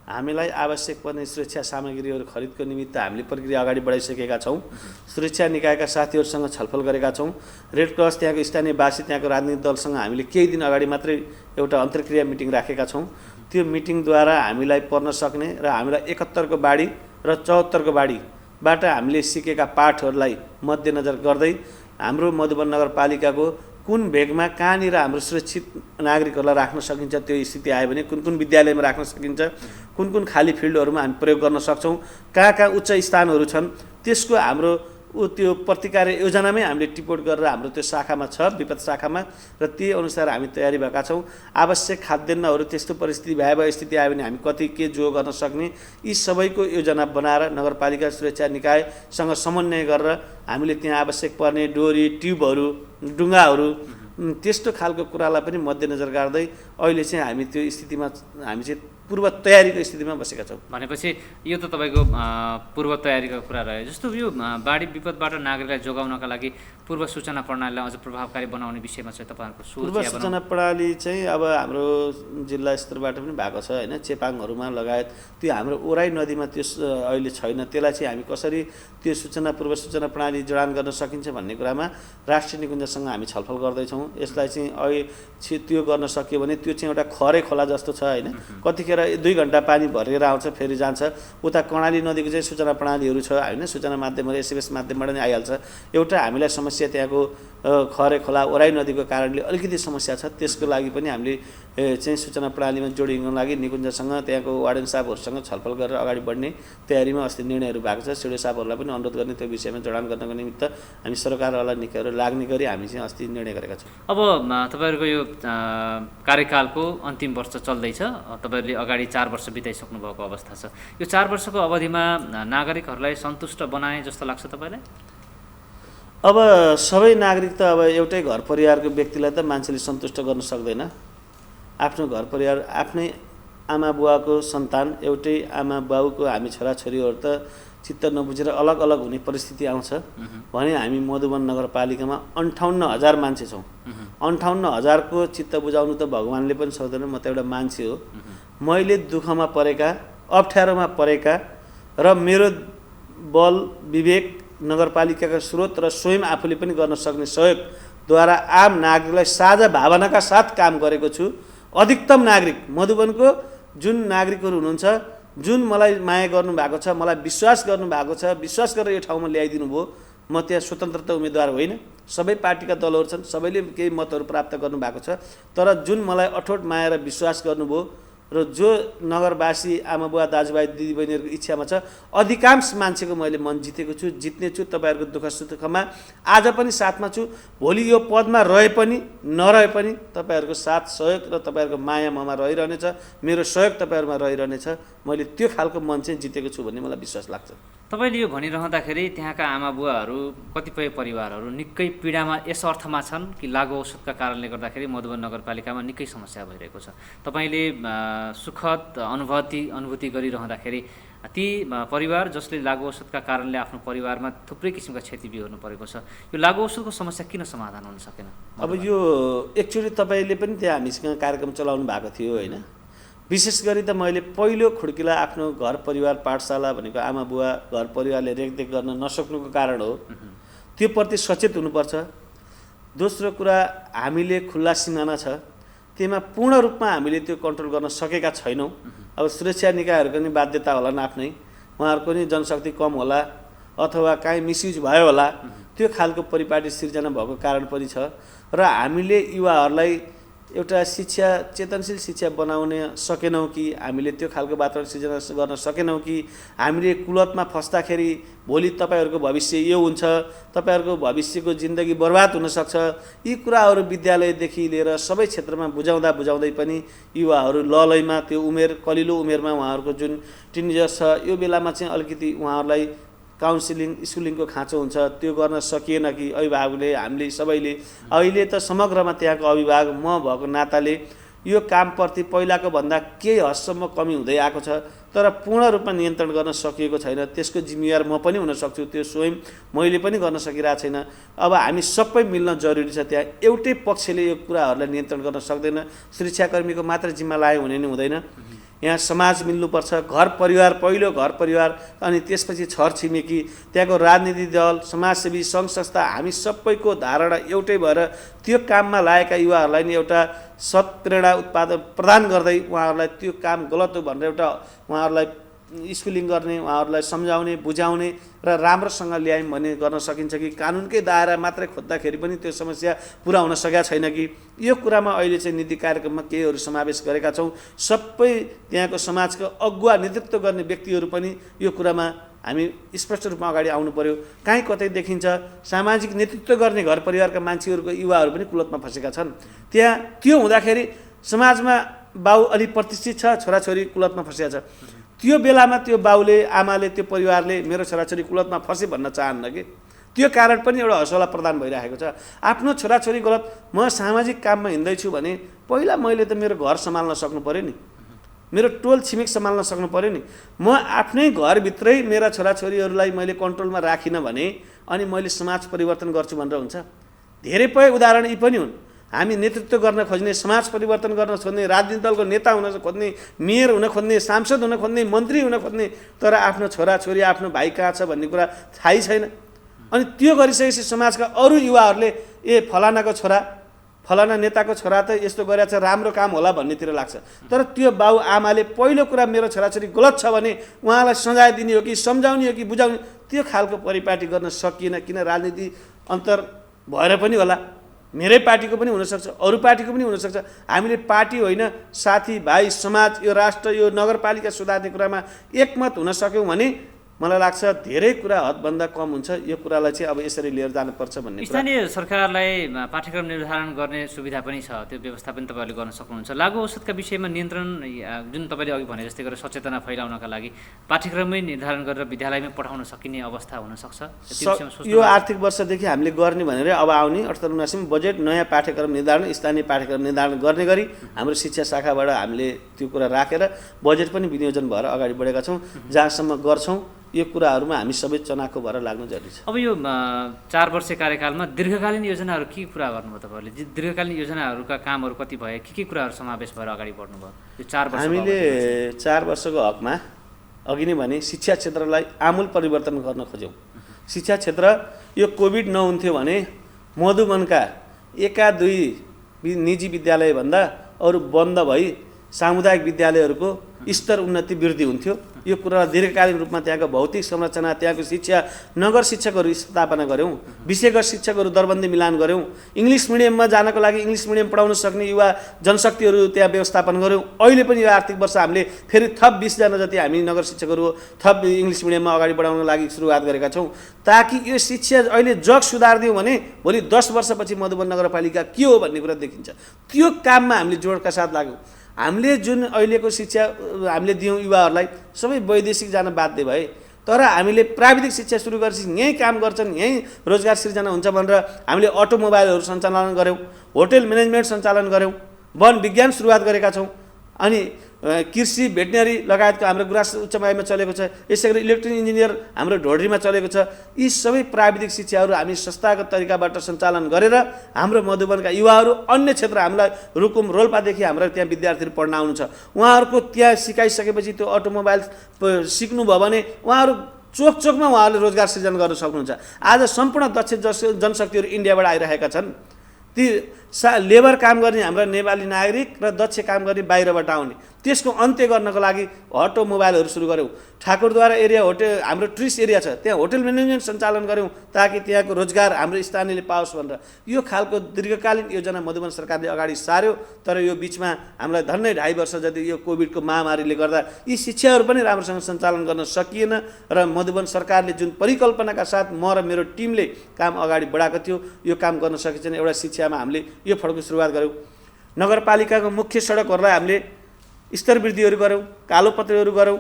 हामीलाई आवश्यक पर्ने सुरक्षा सामग्रीहरू खरिदको निमित्त हामीले प्रक्रिया अगाडि बढाइसकेका छौँ। सुरक्षा निकायका साथीहरूसँग छलफल गरेका छौँ। रेड क्रस त्यहाँको स्थानीयवासी, त्यहाँको राजनीतिक दलसँग हामीले केही दिन अगाडि मात्रै एउटा अन्तर्क्रिया मिटिङ राखेका छौँ। त्यो मिटिङद्वारा हामीलाई पर्न सक्ने र हामीलाई 71 को बाढी र 74 को बाढीबाट हामीले सिकेका पाठहरूलाई मध्यनजर गर्दै हाम्रो मधुबन नगरपालिकाको कुन भेगमा कहाँनिर हाम्रो सुरक्षित नागरिकहरूलाई राख्न सकिन्छ, त्यो स्थिति आयो भने कुन कुन विद्यालयमा राख्न सकिन्छ, कुन कुन खाली फिल्डहरूमा हामी प्रयोग गर्न सक्छौँ, कहाँ कहाँ उच्च स्थानहरू छन्, त्यसको हाम्रो त्यो प्रतिकार योजनामै हामीले टिपोट गरेर हाम्रो त्यो शाखामा छ, विपद शाखामा, र त्यही अनुसार हामी तयारी भएका छौँ। आवश्यक खाद्यान्नहरू त्यस्तो परिस्थिति भयावह स्थिति आयो भने हामी कति के जो गर्न सक्ने, यी सबैको योजना बनाएर नगरपालिका सुरक्षा निकायसँग समन्वय गरेर हामीले त्यहाँ आवश्यक पर्ने डोरी, ट्युबहरू, डुङ्गाहरू, त्यस्तो खालको कुरालाई पनि मध्यनजर गर्दै अहिले चाहिँ हामी त्यो स्थितिमा हामी चाहिँ पूर्व तयारीको स्थितिमा बसेका छौँ। भनेपछि यो त तपाईँको पूर्व तयारीको कुरा रह्यो। जस्तो यो बाढी विपदबाट नागरिकलाई जोगाउनका लागि पूर्व सूचना प्रणालीलाई अझ प्रभावकारी बनाउने विषयमा चाहिँ तपाईँहरूको सोच? पूर्व सूचना प्रणाली चाहिँ अब हाम्रो जिल्ला स्तरबाट पनि भएको छ होइन, चेपाङहरूमा लगायत त्यो हाम्रो ओराई नदीमा त्यो अहिले छैन। त्यसलाई चाहिँ हामी कसरी त्यो पूर्व सूचना प्रणाली जडान गर्न सकिन्छ भन्ने कुरामा राष्ट्रिय निकुञ्जसँग हामी छलफल गर्दैछौँ। यसलाई चाहिँ अहिले त्यो गर्न सक्यो भने त्यो चाहिँ एउटा खरे खोला जस्तो छ होइन, कतिखेर 2 घण्टा पानी भरेर आउँछ फेरि जान्छ। उता कर्णाली नदीको चाहिँ सूचना प्रणालीहरू छ होइन, सूचना माध्यमहरू एसएमएस माध्यमबाट नै आइहाल्छ। एउटा हामीलाई समस्या त्यहाँको खरे खोला ओराई नदीको कारणले अलिकति समस्या छ, त्यसको लागि पनि हामीले चाहिँ सूचना प्रणालीमा जोडिनको लागि निकुञ्जसँग त्यहाँको वार्डन साहबहरूसँग छलफल गरेर अगाडि बढ्ने तयारीमा अस्ति निर्णयहरू भएको छ। सिडिओ साहबहरूलाई पनि अनुरोध गर्ने त्यो विषयमा जडान गर्नको निमित्त हामी सरकारवाला निकायहरू लाग्ने गरी हामी चाहिँ अस्ति निर्णय गरेका छौँ। अब तपाईँहरूको यो कार्यकालको अन्तिम वर्ष चल्दैछ, तपाईँहरूले अगाडि 4 वर्ष बिताइसक्नु भएको अवस्था छ। यो 4 वर्षको अवधिमा नागरिकहरूलाई सन्तुष्ट बनाए जस्तो लाग्छ तपाईँलाई? अब सबै नागरिक त अब एउटै घर परिवारको व्यक्तिलाई त मान्छेले सन्तुष्ट गर्न सक्दैन। आफ्नो घर परिवार, आफ्नै आमा बुवाको सन्तान, एउटै आमा बाउको हामी छोराछोरीहरू त चित्त नबुझेर अलग अलग हुने परिस्थिति आउँछ भने हामी मधुबन नगरपालिकामा 58,000 मान्छे छौँ। 58,000 को चित्त बुझाउनु त भगवान्ले पनि सक्दैन, म त एउटा मान्छे हो। मैले दुःखमा परेका, अप्ठ्यारोमा परेका र मेरो बल विवेक नगरपालिकाका स्रोत र स्वयं आफूले पनि गर्न सक्ने सहयोगद्वारा आम नागरिकलाई साझा भावनाका साथ काम गरेको छु। अधिकतम नागरिक मधुबनको जुन नागरिकहरू हुनुहुन्छ, जुन मलाई माया गर्नुभएको छ, मलाई विश्वास गर्नुभएको छ, विश्वास गरेर यो ठाउँमा ल्याइदिनु भयो। म त्यहाँ स्वतन्त्रता उम्मेदवार होइन, सबै पार्टीका दलहरू छन्, सबैले केही मतहरू प्राप्त गर्नुभएको छ, तर जुन मलाई अठोट माया र विश्वास गर्नुभयो र जो नगरवासी आमा बुवा दाजुभाइ दिदीबहिनीहरूको इच्छामा छ, अधिकांश मान्छेको मैले मन जितेको छु, जित्ने छु। तपाईँहरूको दुःख सुखमा आज पनि साथमा छु, भोलि यो पदमा रहे पनि नरहे पनि तपाईँहरूको साथ सहयोग र तपाईँहरूको माया ममा रहिरहनेछ, मेरो सहयोग तपाईँहरूमा रहिरहनेछ। मैले त्यो खालको मन चाहिँ जितेको छु भन्ने मलाई विश्वास लाग्छ। तपाईँले यो भनिरहँदाखेरि त्यहाँका आमा बुवाहरू, कतिपय परिवारहरू निकै पीडामा यस अर्थमा छन् कि लागु औषधका कारणले गर्दाखेरि मधुबन नगरपालिकामा निकै समस्या भइरहेको छ। तपाईँले सुखद अनुभूति गरिरहँदाखेरि ती परिवार जसले लागु औषधका कारणले आफ्नो परिवारमा थुप्रै किसिमका क्षति बिहोर्नु परेको छ, यो लागु औषधको समस्या किन समाधान हुन सकेन? अब यो एक्चुअली तपाईँले पनि त्यहाँ हामीसँग कार्यक्रम चलाउनु भएको थियो होइन। विशेष गरी त मैले पहिलो खुड्किला आफ्नो घर परिवार पाठशाला भनेको आमा बुवा घर परिवारले रेखदेख गर्न नसक्नुको कारण हो, त्यो प्रति सचेत हुनुपर्छ। दोस्रो कुरा, हामीले खुल्ला सिमाना छ, त्यसमा पूर्ण रूपमा हामीले त्यो कन्ट्रोल गर्न सकेका छैनौँ। अब सुरक्षा निकायहरूको पनि बाध्यता होला आफ्नै, उहाँहरूको पनि जनशक्ति कम होला अथवा काहीँ मिसयुज भयो होला, त्यो खालको परिपाटी सिर्जना भएको कारण पनि छ। र हामीले युवाहरूलाई एउटा चेतनशील शिक्षा बनाउन सकेनौँ कि हामीले त्यो खालको वातावरण सिर्जना गर्न सकेनौँ कि हामीले कुलतमा फस्दाखेरि भोलि तपाईँहरूको भविष्य यो हुन्छ, तपाईँहरूको भविष्यको जिन्दगी बर्बाद हुनसक्छ, यी कुराहरू विद्यालयदेखि लिएर सबै क्षेत्रमा बुझाउँदै पनि युवाहरू ललैमा त्यो कलिलो उमेरमा उहाँहरूको जुन टिनेजर्स छ यो बेलामा चाहिँ अलिकति उहाँहरूलाई काउन्सिलिङ स्कुलिङको खाँचो हुन्छ, त्यो गर्न सकिएन कि अभिभावकले हामीले सबैले। अहिले त समग्रमा त्यहाँको अभिभावक म भएको नाताले यो कामप्रति पहिलाको भन्दा केही हदसम्म कमी हुँदै आएको छ, तर पूर्ण रूपमा नियन्त्रण गर्न सकिएको छैन। त्यसको जिम्मेवार म पनि हुन सक्छु, त्यो स्वयं मैले पनि गर्न सकिरहेको छैन। अब हामी सबै मिल्न जरुरी छ। त्यहाँ एउटै पक्षले यो कुराहरूलाई नियन्त्रण गर्न सक्दैन। सुरक्षाकर्मीको मात्र जिम्मा लाग्यो भने नि हुँदैन। यहाँ समाज मिल्नुपर्छ, घर परिवार पहिलो, घर परिवार अनि त्यसपछि छरछिमेकी, त्यहाँको राजनीतिक दल, समाजसेवी, सङ्घ संस्था, हामी सबैको धारणा एउटै भएर त्यो काममा लागेका युवाहरूलाई नि एउटा सत्प्रेरणा प्रदान गर्दै उहाँहरूलाई त्यो काम गलत हो भनेर एउटा उहाँहरूलाई स्कुलिङ गर्ने, उहाँहरूलाई सम्झाउने, बुझाउने र राम्रोसँग ल्यायौँ भने गर्न सकिन्छ कि कानुनकै दायरा मात्रै खोज्दाखेरि पनि त्यो समस्या पुरा हुन सकेका छैन कि यो कुरामा अहिले चाहिँ नीति कार्यक्रममा केहीहरू समावेश गरेका छौँ। सबै त्यहाँको समाजको अगुवा नेतृत्व गर्ने व्यक्तिहरू पनि यो कुरामा हामी स्पष्ट रूपमा अगाडि आउनु पर्यो। काहीँ कतै देखिन्छ सामाजिक नेतृत्व गर्ने घर परिवारका मान्छेहरूको युवाहरू पनि कुलतमा फँसेका छन्। त्यहाँ त्यो हुँदाखेरि समाजमा बाउ अलि प्रतिष्ठित छ, छोराछोरी कुलतमा फँसेका छ, त्यो बेलामा त्यो बाउले आमाले त्यो परिवारले मेरो छोराछोरी कुलतमा फँसे भन्न चाहन्न कि त्यो कारण पनि एउटा हौसला प्रदान भइरहेको छ। आफ्नो छोराछोरी गलत म सामाजिक काममा हिँड्दैछु भने पहिला मैले त मेरो घर सम्हाल्न सक्नु पऱ्यो नि, मेरो टोल छिमेक सम्हाल्न सक्नु पऱ्यो नि। म आफ्नै घरभित्रै मेरा छोराछोरीहरूलाई मैले कन्ट्रोलमा राखिनँ भने अनि मैले समाज परिवर्तन गर्छु भनेर हुन्छ। धेरै उदाहरण यी पनि हुन्। हामी नेतृत्व गर्न खोज्ने, समाज परिवर्तन गर्न खोज्ने, राजनीतिक दलको नेता हुन खोज्ने, मेयर हुन खोज्ने, सांसद हुन खोज्ने, मन्त्री हुन खोज्ने, तर आफ्नो छोराछोरी आफ्नो भाइ कहाँ छ भन्ने कुरा थाहै छैन। अनि त्यो गरिसकेपछि समाजका अरू युवाहरूले फलानाको छोरा, फलाना नेताको छोरा त यस्तो गरेछ राम्रो काम होला भन्नेतिर लाग्छ। तर त्यो बाउ आमाले पहिलो कुरा मेरो छोराछोरी गलत छ भने उहाँलाई सजाय दिने हो कि सम्झाउने हो कि बुझाउने, त्यो खालको परिपाटी गर्न सकिएन। किन राजनीति अन्तर भएर पनि होला, मेरै पार्टीको पनि हुनसक्छ, अरू पार्टीको पनि हुनसक्छ। हामीले पार्टी होइन, साथी भाइ, समाज, यो राष्ट्र, यो नगरपालिका सुधार्ने कुरामा एकमत हुन सक्यौँ भने मलाई लाग्छ धेरै कुरा हदभन्दा कम हुन्छ। यो कुरालाई चाहिँ अब यसरी लिएर जानुपर्छ भन्ने स्थानीय सरकारलाई पाठ्यक्रम निर्धारण गर्ने सुविधा पनि छ, त्यो व्यवस्था पनि तपाईँहरूले गर्न सक्नुहुन्छ। लागु औषधका विषयमा नियन्त्रण जुन तपाईँले अघि भने जस्तै गरेर सचेतना फैलाउनका लागि पाठ्यक्रममै निर्धारण गरेर विद्यालयमै पठाउन सकिने अवस्था हुनसक्छ। यो आर्थिक वर्षदेखि हामीले गर्ने भनेर अब आउने 78-79 बजेट नयाँ पाठ्यक्रम निर्धारण, स्थानीय पाठ्यक्रम निर्धारण गर्ने गरी हाम्रो शिक्षा शाखाबाट हामीले त्यो कुरा राखेर बजेट पनि विनियोजन भएर अगाडि बढेका छौँ। जहाँसम्म गर्छौँ यो कुराहरूमा हामी सबै चनाखो भएर लाग्नु जरुरी छ। अब यो 4 वर्ष कार्यकालमा दीर्घकालीन योजनाहरू के कुरा गर्नुभयो तपाईँहरूले? दीर्घकालीन योजनाहरूका कामहरू कति भए, के कुराहरू समावेश भएर अगाडि बढ्नुभयो यो 4 वर्ष? हामीले 4 वर्षको हकमा अघि नै भने शिक्षा क्षेत्रलाई आमूल परिवर्तन गर्न खोज्यौँ। शिक्षा क्षेत्र यो कोभिड नहुन्थ्यो भने मधुबनका 1-2 निजी विद्यालयभन्दा अरू बन्द भई सामुदायिक विद्यालयहरूको स्तर उन्नति वृद्धि हुन्थ्यो। यो कुरा दीर्घकालीन रूपमा त्यहाँको भौतिक संरचना, त्यहाँको शिक्षा, नगर शिक्षकहरू स्थापना गऱ्यौँ, विषयगत शिक्षकहरू दरबन्दी मिलान गऱ्यौँ, इङ्ग्लिस मिडियममा जानको लागि इङ्ग्लिस मिडियम पढाउन सक्ने युवा जनशक्तिहरू त्यहाँ व्यवस्थापन गऱ्यौँ। अहिले पनि यो आर्थिक वर्ष हामीले फेरि थप 20 जना जति हामी नगर शिक्षकहरू थप इङ्ग्लिस मिडियममा अगाडि बढाउन लागि सुरुवात गरेका छौँ, ताकि यो शिक्षा अहिले जग सुधारिदियौँ भने भोलि 10 वर्षपछि मधुबन नगरपालिका के हो भन्ने कुरा देखिन्छ। त्यो काममा हामीले जोडका साथ लाग्यौँ। हामीले जुन अहिलेको शिक्षा हामीले दियौँ युवाहरूलाई सबै वैदेशिक जान बाध्य भए, तर हामीले प्राविधिक शिक्षा सुरु गरेपछि यहीँ काम गर्छन्, यहीँ रोजगार सिर्जना हुन्छ भनेर हामीले अटोमोबाइलहरू सञ्चालन गऱ्यौँ, होटेल म्यानेजमेन्ट सञ्चालन गऱ्यौँ, वन विज्ञान सुरुवात गरेका छौँ। अनि कृषि भेटनेरी लगायतको हाम्रो गुराँस उच्च माविमा चलेको छ, यसै गरी इलेक्ट्रिक इन्जिनियर हाम्रो ढोडरीमा चलेको छ। यी सबै प्राविधिक शिक्षाहरू हामी संस्थागत तरिकाबाट सञ्चालन गरेर हाम्रो मधुबनका युवाहरू अन्य क्षेत्र हामीलाई रुकुम रोल्पादेखि हाम्रो त्यहाँ विद्यार्थीहरू पढ्न आउनुहुन्छ, उहाँहरूको त्यहाँ सिकाइसकेपछि त्यो अटोमोबाइल सिक्नुभयो भने उहाँहरू चोक चोकमा उहाँहरूले रोजगार सृजना गर्न सक्नुहुन्छ। आज सम्पूर्ण दक्ष जनशक्तिहरू इन्डियाबाट आइरहेका छन्। ती लेबर काम गर्ने हाम्रा नेपाली नागरिक र दक्ष काम गर्ने बाहिरबाट आउने, त्यसको अन्त्य गर्नको लागि अटोमोबाइलहरू सुरु गऱ्यौँ। ठाकुरद्वारा एरिया होटेल हाम्रो टुरिस्ट एरिया छ, त्यहाँ होटल म्यानेजमेन्ट सञ्चालन गऱ्यौँ ताकि त्यहाँको रोजगार हाम्रो स्थानीयले पाओस् भनेर। यो खालको दीर्घकालीन योजना मधुबन सरकारले अगाडि सार्यो। तर यो बिचमा हामीलाई झन्डै 2.5 वर्ष जति यो कोभिडको महामारीले गर्दा यी शिक्षाहरू पनि राम्रोसँग सञ्चालन गर्न सकिएन र मधुबन सरकारले जुन परिकल्पनाका साथ म र मेरो टिमले काम अगाडि बढाएको थियो यो काम गर्न सकेको छैन। एउटा शिक्षामा हामीले यो फड्को सुरुवात गऱ्यौँ। नगरपालिकाको मुख्य सडकहरूलाई हामीले स्तरवृद्धिहरू गऱ्यौँ, कालोपत्रेहरू गऱ्यौँ।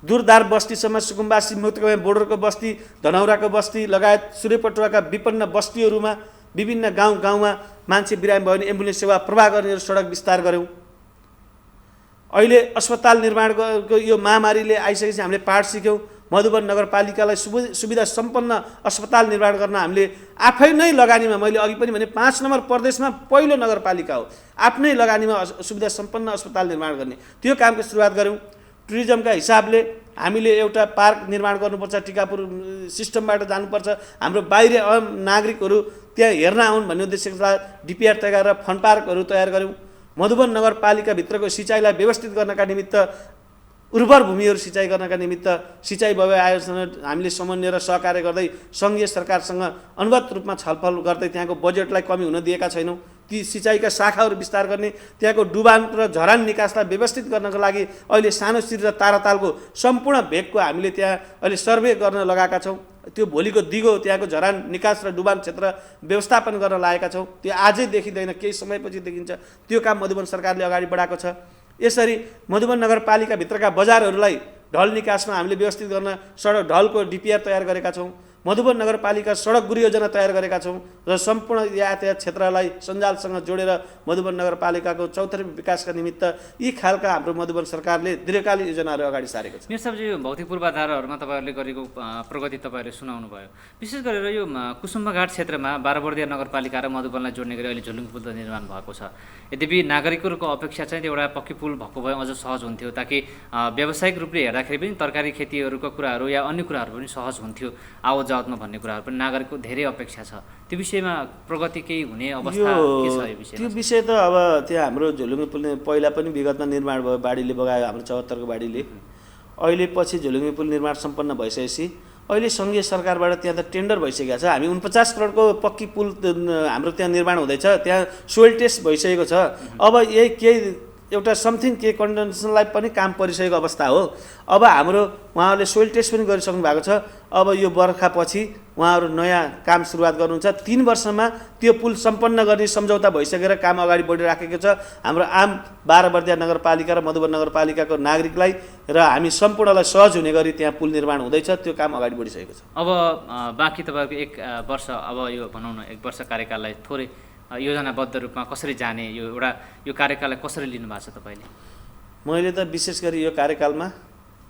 दूरदार बस्तीसम्म सुकुम्बासी मुक्तकमा बोर्डरको बस्ती, धनौराको बस्ती लगायत सूर्यपटुवाका विपन्न बस्तीहरूमा विभिन्न गाउँमा मान्छे बिरामी भयो भने एम्बुलेन्स सेवा प्रवाह गर्ने सडक विस्तार गऱ्यौँ। अहिले अस्पताल निर्माणको यो महामारीले आइसकेपछि हामीले पाठ सिक्यौँ। मधुबन नगरपालिकालाई सुविधा सम्पन्न अस्पताल निर्माण गर्न हामीले आफै नै लगानीमा, मैले अघि पनि भने 5 नम्बर प्रदेशमा पहिलो नगरपालिका हो आफ्नै लगानीमा सुविधा सम्पन्न अस्पताल निर्माण गर्ने, त्यो कामको सुरुवात गऱ्यौँ। टुरिज्मका हिसाबले हामीले एउटा पार्क निर्माण गर्नुपर्छ, टिकापुर सिस्टमबाट जानुपर्छ, हाम्रो बाहिर नागरिकहरू त्यहाँ हेर्न आउन् भन्ने उद्देश्यका साथ डिपिआर तयार गरेर फन पार्कहरू तयार गऱ्यौँ। मधुबन नगरपालिकाभित्रको सिँचाइलाई व्यवस्थित गर्नका निमित्त, उर्वर भूमिहरू सिँचाइ गर्नका निमित्त सिँचाइ व्यय आयोगसँग हामीले समन्वय र सहकार्य गर्दै सङ्घीय सरकारसँग अनुगत रूपमा छलफल गर्दै त्यहाँको बजेटलाई कमी हुन दिएका छैनौँ। ती सिँचाइका शाखाहरू विस्तार गर्ने, त्यहाँको डुबान र झरान निकासलाई व्यवस्थित गर्नको लागि अहिले सानोसिर र तारातालको सम्पूर्ण भेगको हामीले त्यहाँ अहिले सर्वे गर्न लगाएका छौँ। त्यो भोलिको दिगो त्यहाँको झरान निकास र डुबान क्षेत्र व्यवस्थापन गर्न लागेका छौँ। त्यो आजै देखिँदैन, केही समयपछि देखिन्छ। त्यो काम मधुबन सरकारले अगाडि बढाएको छ। यसरी मधुबन नगरपालिकाभित्रका बजारहरूलाई ढल निकासमा हामीले व्यवस्थित गर्न सडक ढलको डिपिआर तयार गरेका छौँ। मधुबन नगरपालिका सडक गुरु योजना तयार गरेका छौँ र सम्पूर्ण यातायात क्षेत्रलाई सञ्जालसँग जोडेर मधुबन नगरपालिकाको चौतर्फी विकासका निमित्त यी खालका हाम्रो मधुबन सरकारले दीर्घकालीन योजनाहरू अगाडि सारेको छ। मेरो साहबजी, यो भौतिक पूर्वाधारहरूमा तपाईँहरूले गरेको प्रगति तपाईँहरूले सुनाउनु भयो। विशेष गरेर यो कुसुम्बाघाट क्षेत्रमा 12 बर्दिया नगरपालिका र मधुबनलाई जोड्ने गरी अहिले झोलुङ पुल त निर्माण भएको छ। यद्यपि नागरिकहरूको अपेक्षा चाहिँ एउटा पक्की पुल भएको भए अझ सहज हुन्थ्यो, ताकि व्यावसायिक रूपले हेर्दाखेरि पनि तरकारी खेतीहरूको कुराहरू या अन्य कुराहरू पनि सहज हुन्थ्यो, आवत जावतमा भन्ने कुराहरू पनि नागरिकको धेरै अपेक्षा छ। त्यो विषयमा प्रगति केही हुने अवस्था के छ? यो विषय त्यो विषय त अब त्यहाँ हाम्रो झोलुङ्गे पुल पहिला पनि विगतमा निर्माण भयो, बाढीले बगायो हाम्रो 74 को बाढीले। अहिले पछि झोलुङ्गे पुल निर्माण सम्पन्न भइसकेपछि अहिले सङ्घीय सरकारबाट त्यहाँ त टेन्डर भइसकेको छ। हामी 49 करोडको पक्की पुल हाम्रो त्यहाँ निर्माण हुँदैछ, त्यहाँ सोइल टेस्ट भइसकेको छ। अब यही केही एउटा समथिङ के कन्डिसनलाई पनि काम परिसकेको अवस्था हो। अब हाम्रो उहाँहरूले सोइल टेस्ट पनि गरिसक्नु भएको छ। अब यो बर्खापछि उहाँहरू नयाँ काम सुरुवात गर्नुहुन्छ। 3 वर्षमा त्यो पुल सम्पन्न गर्ने सम्झौता भइसकेर काम अगाडि बढिराखेको छ। हाम्रो आम 12 बर्दिया नगरपालिका र मधुबन नगरपालिकाको नागरिकलाई र हामी सम्पूर्णलाई सहज हुने गरी त्यहाँ पुल निर्माण हुँदैछ, त्यो काम अगाडि बढिसकेको छ। अब बाँकी तपाईँको 1 वर्ष, अब यो भनौँ न 1 वर्ष कार्यकाललाई थोरै योजनाबद्ध रूपमा कसरी जाने, यो कार्यकाललाई कसरी लिनुभएको छ तपाईँले? मैले त विशेष गरी यो कार्यकालमा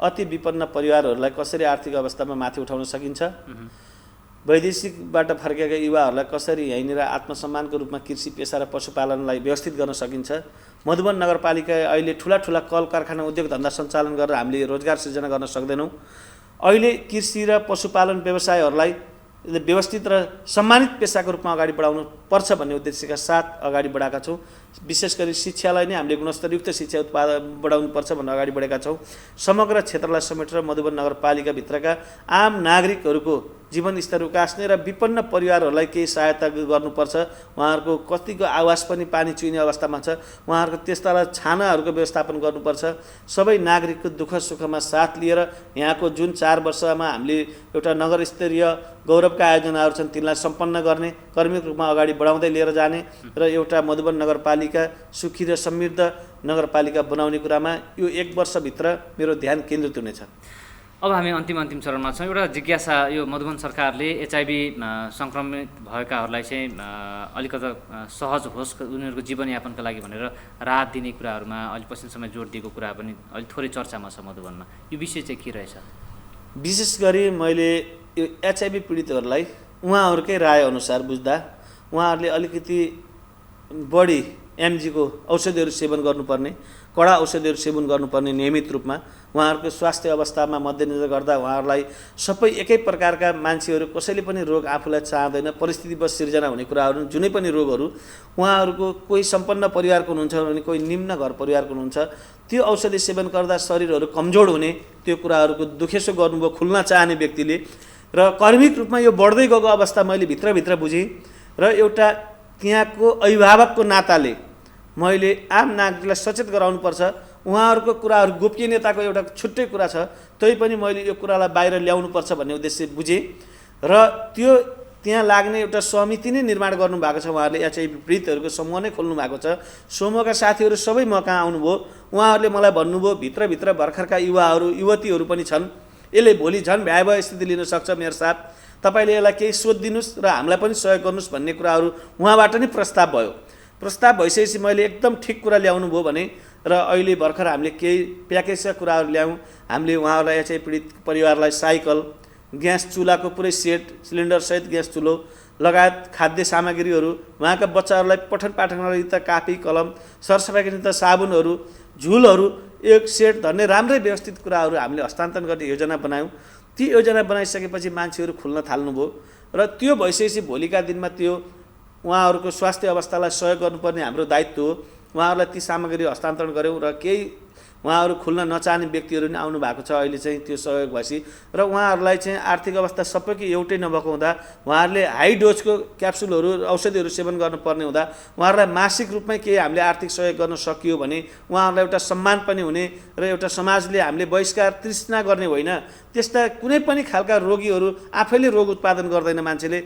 अति विपन्न परिवारहरूलाई कसरी आर्थिक अवस्थामा माथि उठाउन सकिन्छ, वैदेशिकबाट फर्केका युवाहरूलाई कसरी यहीँनिर आत्मसम्मानको रूपमा कृषि पेसा र पशुपालनलाई व्यवस्थित गर्न सकिन्छ। मधुबन नगरपालिका अहिले ठुला कल कारखाना उद्योग धन्दा सञ्चालन गरेर हामीले रोजगार सृजना गर्न सक्दैनौँ। अहिले कृषि र पशुपालन व्यवसायहरूलाई व्यवस्थित र सम्मानित पेसाको रूपमा अगाडि बढाउनु पर्छ भन्ने उद्देश्यका साथ अगाडि बढाएका छौँ। विशेष गरी शिक्षालाई नै हामीले गुणस्तरयुक्त शिक्षा उत्पादन बढाउनु पर्छ भनेर अगाडि बढेका छौँ। समग्र क्षेत्रलाई समेटेर मधुबन नगरपालिकाभित्रका आम नागरिकहरूको जीवनस्तर उकास्ने र विपन्न परिवारहरूलाई केही सहायता गर्नुपर्छ। उहाँहरूको कतिको आवास पनि पानी चुहिने अवस्थामा छ, उहाँहरूको त्यस्तालाई छानाहरूको व्यवस्थापन गर्नुपर्छ। सबै नागरिकको दुःख सुखमा साथ लिएर यहाँको जुन 4 वर्षमा हामीले एउटा नगरस्तरीय गौरवका आयोजनाहरू छन् तिनलाई सम्पन्न गर्ने, कर्मिक रूपमा अगाडि बढाउँदै लिएर जाने र एउटा मधुबन नगरपालिका सुखी र समृद्ध नगरपालिका बनाउने कुरामा यो 1 वर्षभित्र मेरो ध्यान केन्द्रित हुनेछ। अब हामी अन्तिम चरणमा छौँ। एउटा जिज्ञासा, यो मधुबन सरकारले एचआइभी सङ्क्रमित भएकाहरूलाई चाहिँ अलिकता सहज होस् उनीहरूको जीवनयापनका लागि भनेर राहत दिने कुराहरूमा अहिले पछिल्लो समय जोड दिएको कुरा पनि अलिक थोरै चर्चामा छ मधुबनमा। यो विषय चाहिँ के रहेछ? विशेष गरी मैले यो एचआइभी पीडितहरूलाई उहाँहरूकै राय अनुसार बुझ्दा उहाँहरूले अलिकति बढी एमजीको औषधिहरू सेवन गर्नुपर्ने, कडा औषधिहरू सेवन गर्नुपर्ने नियमित रूपमा उहाँहरूको स्वास्थ्य अवस्थामा मध्यनजर गर्दा उहाँहरूलाई सबै एकै प्रकारका मान्छेहरू कसैले पनि रोग आफूलाई चाहँदैन, परिस्थितिवश सिर्जना हुने कुराहरू जुनै पनि रोगहरू उहाँहरूको कोही सम्पन्न परिवारको हुनुहुन्छ भने कोही निम्न घर परिवारको हुनुहुन्छ, त्यो औषधि सेवन गर्दा शरीरहरू कमजोर हुने त्यो कुराहरूको दुखेसो गर्नुभयो खुल्न चाहने व्यक्तिले। र कर्मिक रूपमा यो बढ्दै गएको अवस्था मैले भित्रभित्र बुझेँ र एउटा त्यहाँको अभिभावकको नाताले मैले आम नागरिकलाई सचेत गराउनुपर्छ। उहाँहरूको कुराहरू गोपनीयताको एउटा छुट्टै कुरा छ, तैपनि मैले यो कुरालाई बाहिर ल्याउनुपर्छ भन्ने उद्देश्य बुझेँ र त्यो त्यहाँ लाग्ने एउटा समिति नै निर्माण गर्नुभएको छ। उहाँहरूले एचआइभी पीडितहरूको समूह नै खोल्नु भएको छ। समूहका साथीहरू सबै म कहाँ आउनुभयो, उहाँहरूले मलाई भन्नुभयो भित्रभित्र भर्खरका युवाहरू युवतीहरू पनि छन्, यसले भोलि झन् भयावह स्थिति लिन सक्छ मेयर साहब, तपाईँले यसलाई केही सोधिदिनुहोस् र हामीलाई पनि सहयोग गर्नुहोस् भन्ने कुराहरू उहाँबाट नै प्रस्ताव भयो। प्रस्ताव भइसकेपछि मैले एकदम ठिक कुरा ल्याउनु भयो भने र अहिले भर्खर हामीले केही प्याकेजका कुराहरू ल्यायौँ। हामीले उहाँहरूलाई एचआइभी पीडित परिवारलाई साइकल, ग्यास चुल्हाको पुरै सेट, सिलिन्डरसहित ग्यास चुलो लगायत खाद्य सामग्रीहरू, उहाँका बच्चाहरूलाई पठन पाठनका लागि त कापी कलम, सरसफाइका निम्ति साबुनहरू, झुलहरू एक सेट धन्ने राम्रै व्यवस्थित कुराहरू हामीले हस्तान्तरण गर्ने योजना बनायौँ। ती योजना बनाइसकेपछि मान्छेहरू खुल्न थाल्नुभयो र त्यो भइसकेपछि भोलिका दिनमा त्यो उहाँहरूको स्वास्थ्य अवस्थालाई सहयोग गर्नुपर्ने हाम्रो दायित्व हो। उहाँहरूलाई ती सामग्री हस्तान्तरण गऱ्यौँ र केही उहाँहरू खुल्न नचाहने व्यक्तिहरू पनि आउनु भएको छ अहिले चाहिँ त्यो सहयोग भएपछि। र उहाँहरूलाई चाहिँ आर्थिक अवस्था सबैको एउटै नभएको हुँदा उहाँहरूले हाई डोजको क्याप्सुलहरू औषधिहरू सेवन गर्नुपर्ने हुँदा उहाँहरूलाई मासिक रूपमै केही हामीले आर्थिक सहयोग गर्न सकियो भने उहाँहरूलाई एउटा सम्मान पनि हुने र एउटा समाजले हामीले बहिष्कार तृष्णा गर्ने होइन, त्यस्ता कुनै पनि खालका रोगीहरू आफैले रोग उत्पादन गर्दैन, मान्छेले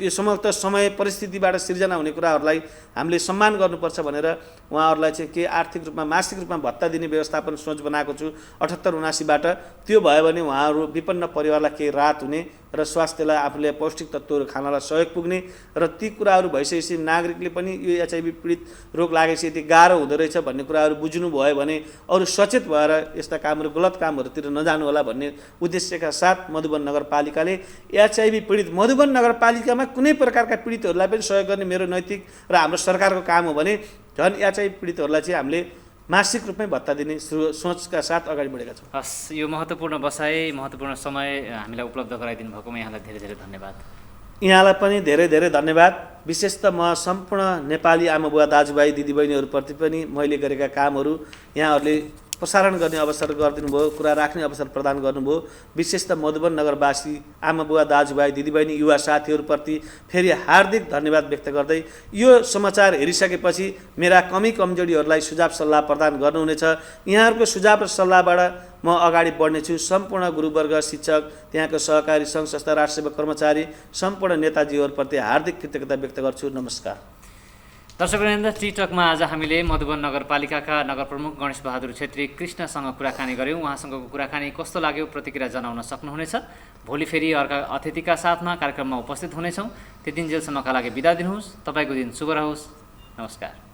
यो समस्त समय परिस्थितिबाट सिर्जना हुने कुराहरूलाई हामीले सम्मान गर्नुपर्छ भनेर उहाँहरूलाई चाहिँ के आर्थिक रूपमा मासिक रूपमा भत्ता दिने व्यवस्थापन सोच बनाएको छु 78-79बाट। त्यो भयो भने उहाँहरू विपन्न परिवारलाई केही राहत हुने र स्वास्थ्यलाई आफूले पौष्टिक तत्त्वहरू खानलाई सहयोग पुग्ने र ती कुराहरू भइसकेपछि नागरिकले पनि यो एचआइभी पीडित रोग लागेपछि यति गाह्रो हुँदो रहेछ भन्ने कुराहरू बुझ्नुभयो भने अरू सचेत भएर यस्ता कामहरू गलत कामहरूतिर नजानु होला भन्ने उद्देश्यका साथ मधुबन नगरपालिकाले एचआइभी पीडित मधुबन नगरपालिकामा कुनै प्रकारका पीडितहरूलाई पनि सहयोग गर्ने मेरो नैतिक र हाम्रो सरकारको काम हो भने झन् एचआइभी पीडितहरूलाई चाहिँ हामीले मासिक रूपमै भत्ता दिने सोचका साथ अगाडि बढेका छौँ। हस्, यो महत्त्वपूर्ण बसाइ महत्त्वपूर्ण समय हामीलाई उपलब्ध गराइदिनु भएकोमा यहाँलाई धेरै धेरै धन्यवाद। यहाँलाई पनि धेरै धेरै धन्यवाद। विशेष त म सम्पूर्ण नेपाली आमाबुवा दाजुभाइ दिदीबहिनीहरूप्रति पनि मैले गरेका कामहरू यहाँहरूले प्रसारण गर्ने अवसर गरिदिनु भयो, कुरा राख्ने अवसर प्रदान गर्नुभयो। विशेष त मधुबन नगरवासी आमाबुवा दाजुभाइ दिदीबहिनी युवा साथीहरूप्रति फेरि हार्दिक धन्यवाद व्यक्त गर्दै यो समाचार हेरिसकेपछि मेरा कमी कमजोरीहरूलाई सुझाव सल्लाह प्रदान गर्नुहुनेछ। यहाँहरूको सुझाव र सल्लाहबाट म अगाडि बढ्नेछु। सम्पूर्ण गुरुवर्ग, शिक्षक, त्यहाँको सहकारी सङ्घ संस्था, राष्ट्रसेवा कर्मचारी, सम्पूर्ण नेताजीहरूप्रति हार्दिक कृतज्ञता व्यक्त गर्छु। नमस्कार। दर्शकवृन्द, टिकटकमा आज हामीले मधुबन नगरपालिकाका नगर प्रमुख गणेश बहादुर छेत्री कृष्णसँग कुराकानी गऱ्यौँ। उहाँसँगको कुराकानी कस्तो लाग्यो प्रतिक्रिया जनाउन सक्नुहुनेछ। भोलि फेरि अर्का अतिथिका साथमा कार्यक्रममा उपस्थित हुनेछौँ। त्यतिन्जेलसम्मका लागि बिदा दिनुहोस्। तपाईँको दिन शुभ रहोस्। नमस्कार।